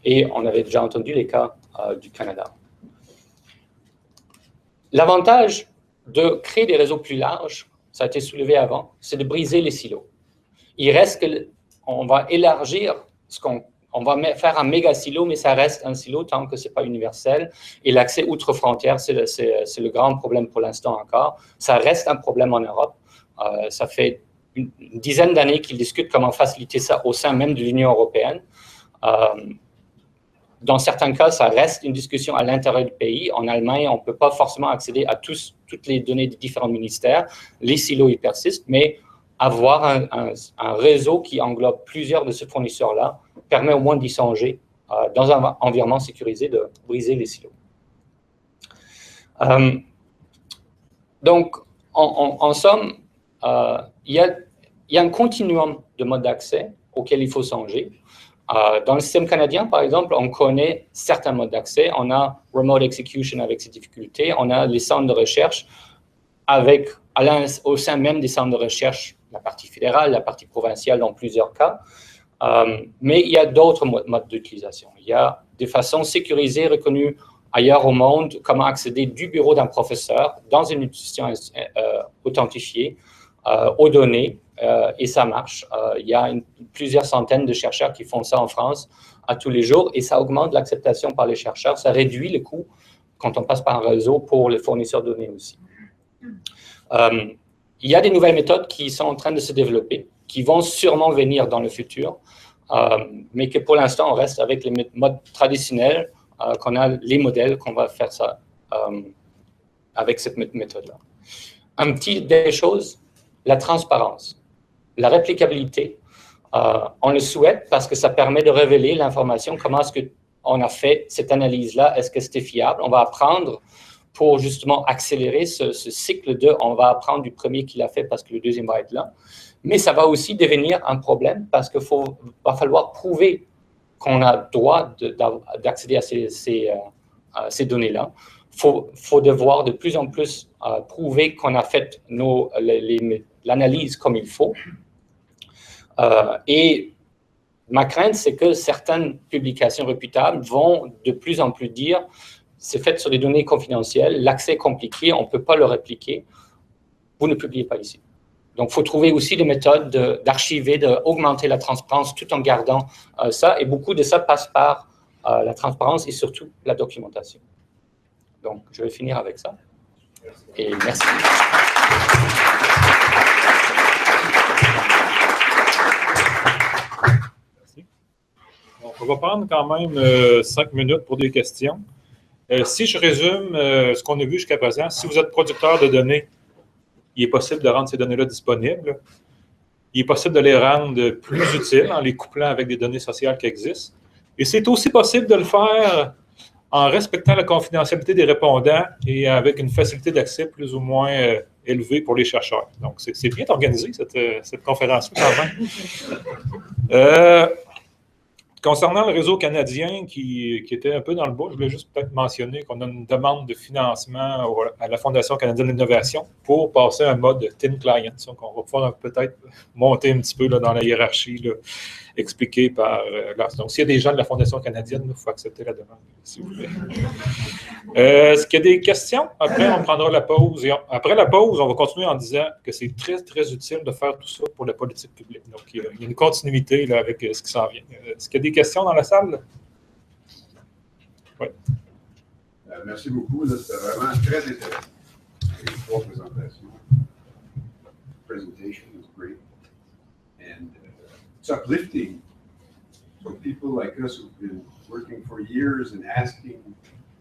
Et on avait déjà entendu les cas du Canada. L'avantage de créer des réseaux plus larges, ça a été soulevé avant, c'est de briser les silos. Il reste qu'on va élargir on va faire un méga silo, mais ça reste un silo tant que ce n'est pas universel. Et l'accès outre-frontière, c'est le grand problème pour l'instant encore. Ça reste un problème en Europe. Ça fait une dizaine d'années qu'ils discutent comment faciliter ça au sein même de l'Union européenne. Dans certains cas, ça reste une discussion à l'intérieur du pays. En Allemagne, on ne peut pas forcément accéder à toutes les données des différents ministères. Les silos, ils persistent, mais avoir un réseau qui englobe plusieurs de ces fournisseurs-là permet au moins d'y songer dans un environnement sécurisé de briser les silos. Donc, en somme, il y a un continuum de modes d'accès auquel il faut songer. Dans le système canadien, par exemple, on connaît certains modes d'accès. On a remote execution avec ses difficultés. On a les centres de recherche au sein même des centres de recherche, la partie fédérale, la partie provinciale dans plusieurs cas. Mais il y a d'autres modes d'utilisation. Il y a des façons sécurisées, reconnues ailleurs au monde, comment accéder du bureau d'un professeur dans une institution authentifiée aux données, et ça marche. Il y a plusieurs centaines de chercheurs qui font ça en France à tous les jours, et ça augmente l'acceptation par les chercheurs, ça réduit le coût quand on passe par un réseau pour les fournisseurs de données aussi. Il y a des nouvelles méthodes qui sont en train de se développer, qui vont sûrement venir dans le futur, mais que pour l'instant, on reste avec les modes traditionnels, qu'on a les modèles, qu'on va faire ça avec cette méthode-là. Un petit des choses, la transparence, la réplicabilité. On le souhaite parce que ça permet de révéler l'information, comment est-ce qu'on a fait cette analyse-là, est-ce que c'était fiable. On va apprendre pour justement accélérer ce cycle on va apprendre du premier qui l'a fait parce que le deuxième va être là. Mais ça va aussi devenir un problème parce qu'il va falloir prouver qu'on a droit d'accéder à ces données-là. Il faut devoir de plus en plus prouver qu'on a fait l'analyse comme il faut. Et ma crainte, c'est que certaines publications réputables vont de plus en plus dire c'est fait sur des données confidentielles, l'accès est compliqué, on ne peut pas le répliquer, vous ne publiez pas ici. Donc, il faut trouver aussi des méthodes d'archiver, d'augmenter la transparence tout en gardant ça. Et beaucoup de ça passe par la transparence et surtout la documentation. Donc, je vais finir avec ça. Et merci. Merci. Donc, on va prendre quand même 5 minutes pour des questions. Si je résume ce qu'on a vu jusqu'à présent, si vous êtes producteur de données, il est possible de rendre ces données-là disponibles. Il est possible de les rendre plus utiles en les couplant avec des données sociales qui existent. Et c'est aussi possible de le faire en respectant la confidentialité des répondants et avec une facilité d'accès plus ou moins élevée pour les chercheurs. Donc, c'est bien organisé, cette conférence-là, quand même. Concernant le réseau canadien qui était un peu dans le bas, je voulais juste peut-être mentionner qu'on a une demande de financement à la Fondation canadienne de l'innovation pour passer à un mode Thin Client. Donc, on va pouvoir peut-être monter un petit peu là, dans la hiérarchie là, expliquée par Lars. Donc, s'il y a des gens de la Fondation canadienne, il faut accepter la demande, s'il vous plaît. Est-ce qu'il y a des questions? Après, on prendra la pause. Et après la pause, on va continuer en disant que c'est très, très utile de faire tout ça pour la politique publique. Donc, il y a une continuité là, avec ce qui s'en vient. Est-ce qu'il y a des questions dans la salle? Oui. Merci beaucoup. C'était vraiment très intéressant. Les trois présentations. Presentation was great. And it's uplifting for people like us who've been working for years and asking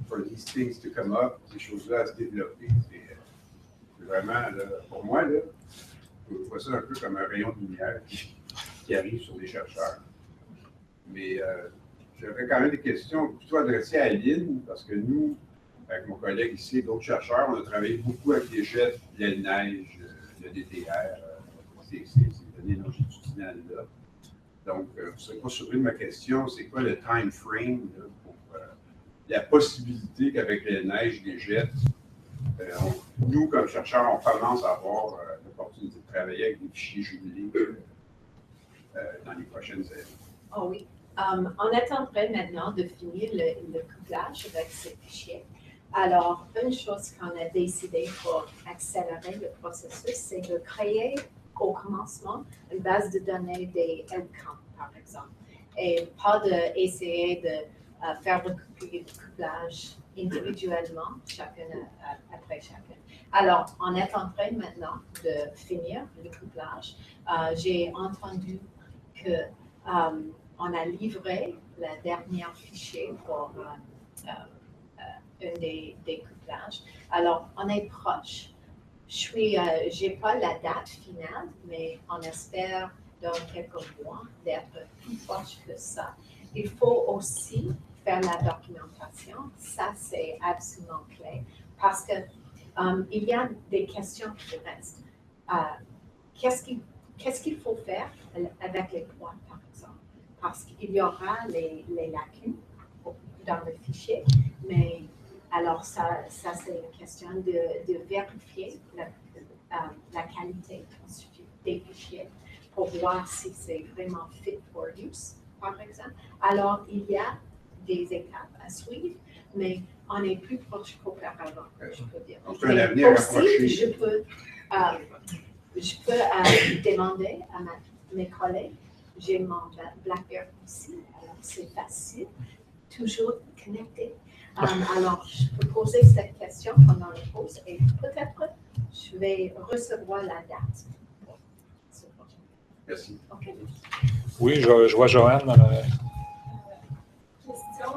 for these things to come up, ces choses-là à se développer. C'est vraiment, là, pour moi, là, je vois ça un peu comme un rayon de lumière qui arrive sur les chercheurs. Mais j'aurais quand même des questions plutôt adressées à Lynn, parce que nous, avec mon collègue ici et d'autres chercheurs, on a travaillé beaucoup avec les jets, l'aile neige, le DTR, ces données longitudinales-là. Donc, vous ne serez pas surpris de ma question, c'est quoi le time frame là, pour la possibilité qu'avec les neiges, les jets, nous, comme chercheurs, on commence à avoir l'opportunité de travailler avec des fichiers jumelés dans les prochaines années. Oh oui. On est en train maintenant de finir le couplage avec ces fichiers. Alors, une chose qu'on a décidé pour accélérer le processus, c'est de créer au commencement une base de données des outcomes, par exemple, et pas d'essayer de faire le couplage individuellement, chacun après chacun. Alors, on est en train maintenant de finir le couplage. J'ai entendu que on a livré le dernier fichier pour un des couplages. Alors, on est proche. J'ai pas la date finale, mais on espère dans quelques mois d'être plus proche que ça. Il faut aussi faire la documentation. Ça, c'est absolument clé parce que il y a des questions qui restent. Qu'est-ce qu'il faut faire avec les points, par exemple? Parce qu'il y aura les lacunes dans le fichier, mais alors ça c'est une question de vérifier la qualité des fichiers pour voir si c'est vraiment fit for use, par exemple. Alors, il y a des étapes à suivre, mais on est plus proche qu'auparavant, je peux dire. Donc, c'est un avenir rapproché. Aussi, je peux demander à mes collègues, j'ai mon BlackBerry ici, alors c'est facile, toujours connecté. Alors, je peux poser cette question pendant la pause et peut-être je vais recevoir la date. Merci. Okay. Oui, je vois Joanne. Question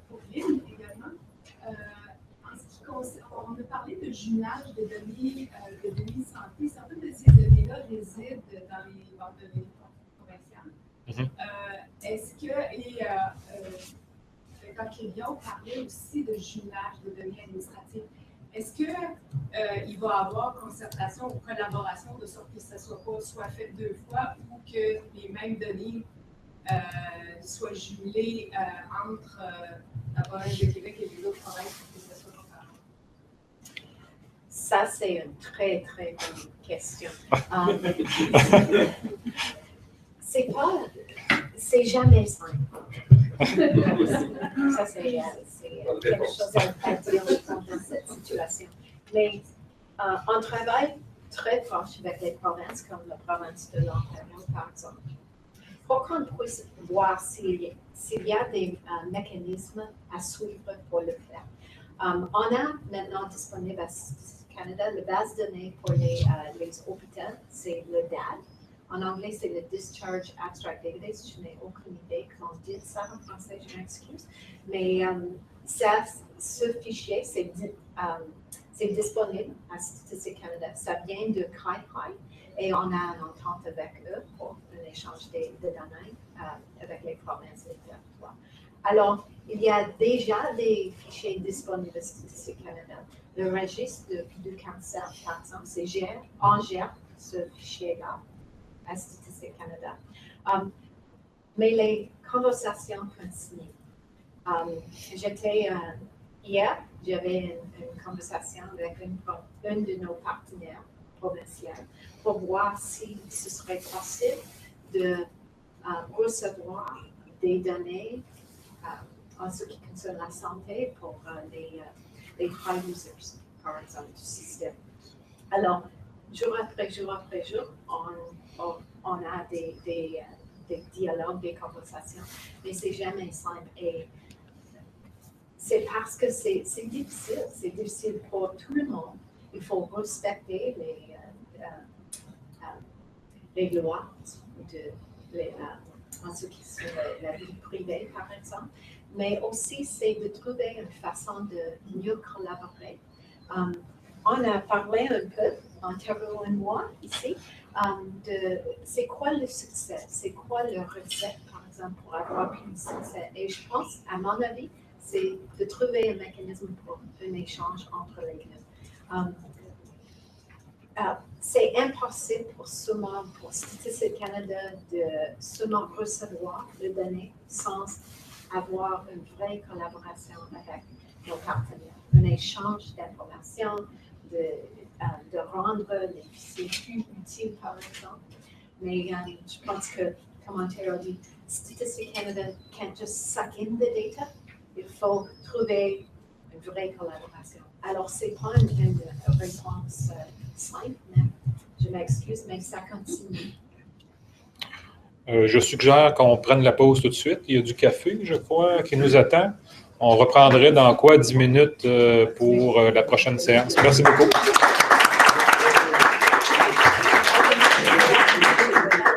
pour Lynn également. En ce qui concerne, on a parlé de jumelage de données santé. Certaines de ces données-là résident dans les banques de données provinciales. Est-ce que, quand Aklilu parlait aussi de jumelage de données administratives, est-ce qu'il va y avoir concertation ou collaboration de sorte que ça ne soit fait deux fois ou que les mêmes données soient jumelées entre la province de Québec et les autres provinces pour que ça soit comparable? Ça, c'est une très, très bonne question. C'est jamais simple. Ça, c'est quelque chose à dire dans cette situation. Mais on travaille très proche avec les provinces, comme la province de l'Ontario, par exemple, pour qu'on puisse voir s'il y a des mécanismes à suivre pour le faire. On a maintenant disponible à Statistique Canada la base de données pour les hôpitaux, c'est le DAD. En anglais, c'est le Discharge Abstract Database. Je n'ai aucune idée comment dire ça en français, je m'excuse. Mais ce fichier, c'est disponible à Statistique Canada. Ça vient de CIQSS et on a une entente avec eux pour un échange de données avec les provinces et les territoires. Alors, il y a déjà des fichiers disponibles à Statistique Canada. Le registre du cancer, par exemple, on gère ce fichier-là à Statistique Canada. mais les conversations continuent. Hier, j'avais une conversation avec une de nos partenaires provinciaux pour voir si ce serait possible de recevoir des données en ce qui concerne la santé pour les high users, par exemple, du système. Alors, jour après jour, on a des dialogues, des conversations, mais c'est jamais simple. Et c'est parce que c'est difficile pour tout le monde. Il faut respecter les lois en ce qui est la vie privée, par exemple, mais aussi c'est de trouver une façon de mieux collaborer. On a parlé un peu, Ontario et moi, ici, de c'est quoi le succès, c'est quoi le recette, par exemple, pour avoir plus de succès. Et je pense, à mon avis, c'est de trouver un mécanisme pour un échange entre les deux. C'est impossible pour Statistique Canada de seulement recevoir les données sans avoir une vraie collaboration avec nos partenaires, un échange d'informations, de rendre les fichiers plus utiles, par exemple. Mais je pense que, comme Ontario dit, Statistique Canada can't just suck in the data. Il faut trouver une vraie collaboration. Alors, ce n'est pas une réponse simple, mais je m'excuse, mais ça continue. Je suggère qu'on prenne la pause tout de suite. Il y a du café, je crois, qui nous attend. On reprendrait dans 10 minutes pour la prochaine séance. Merci beaucoup.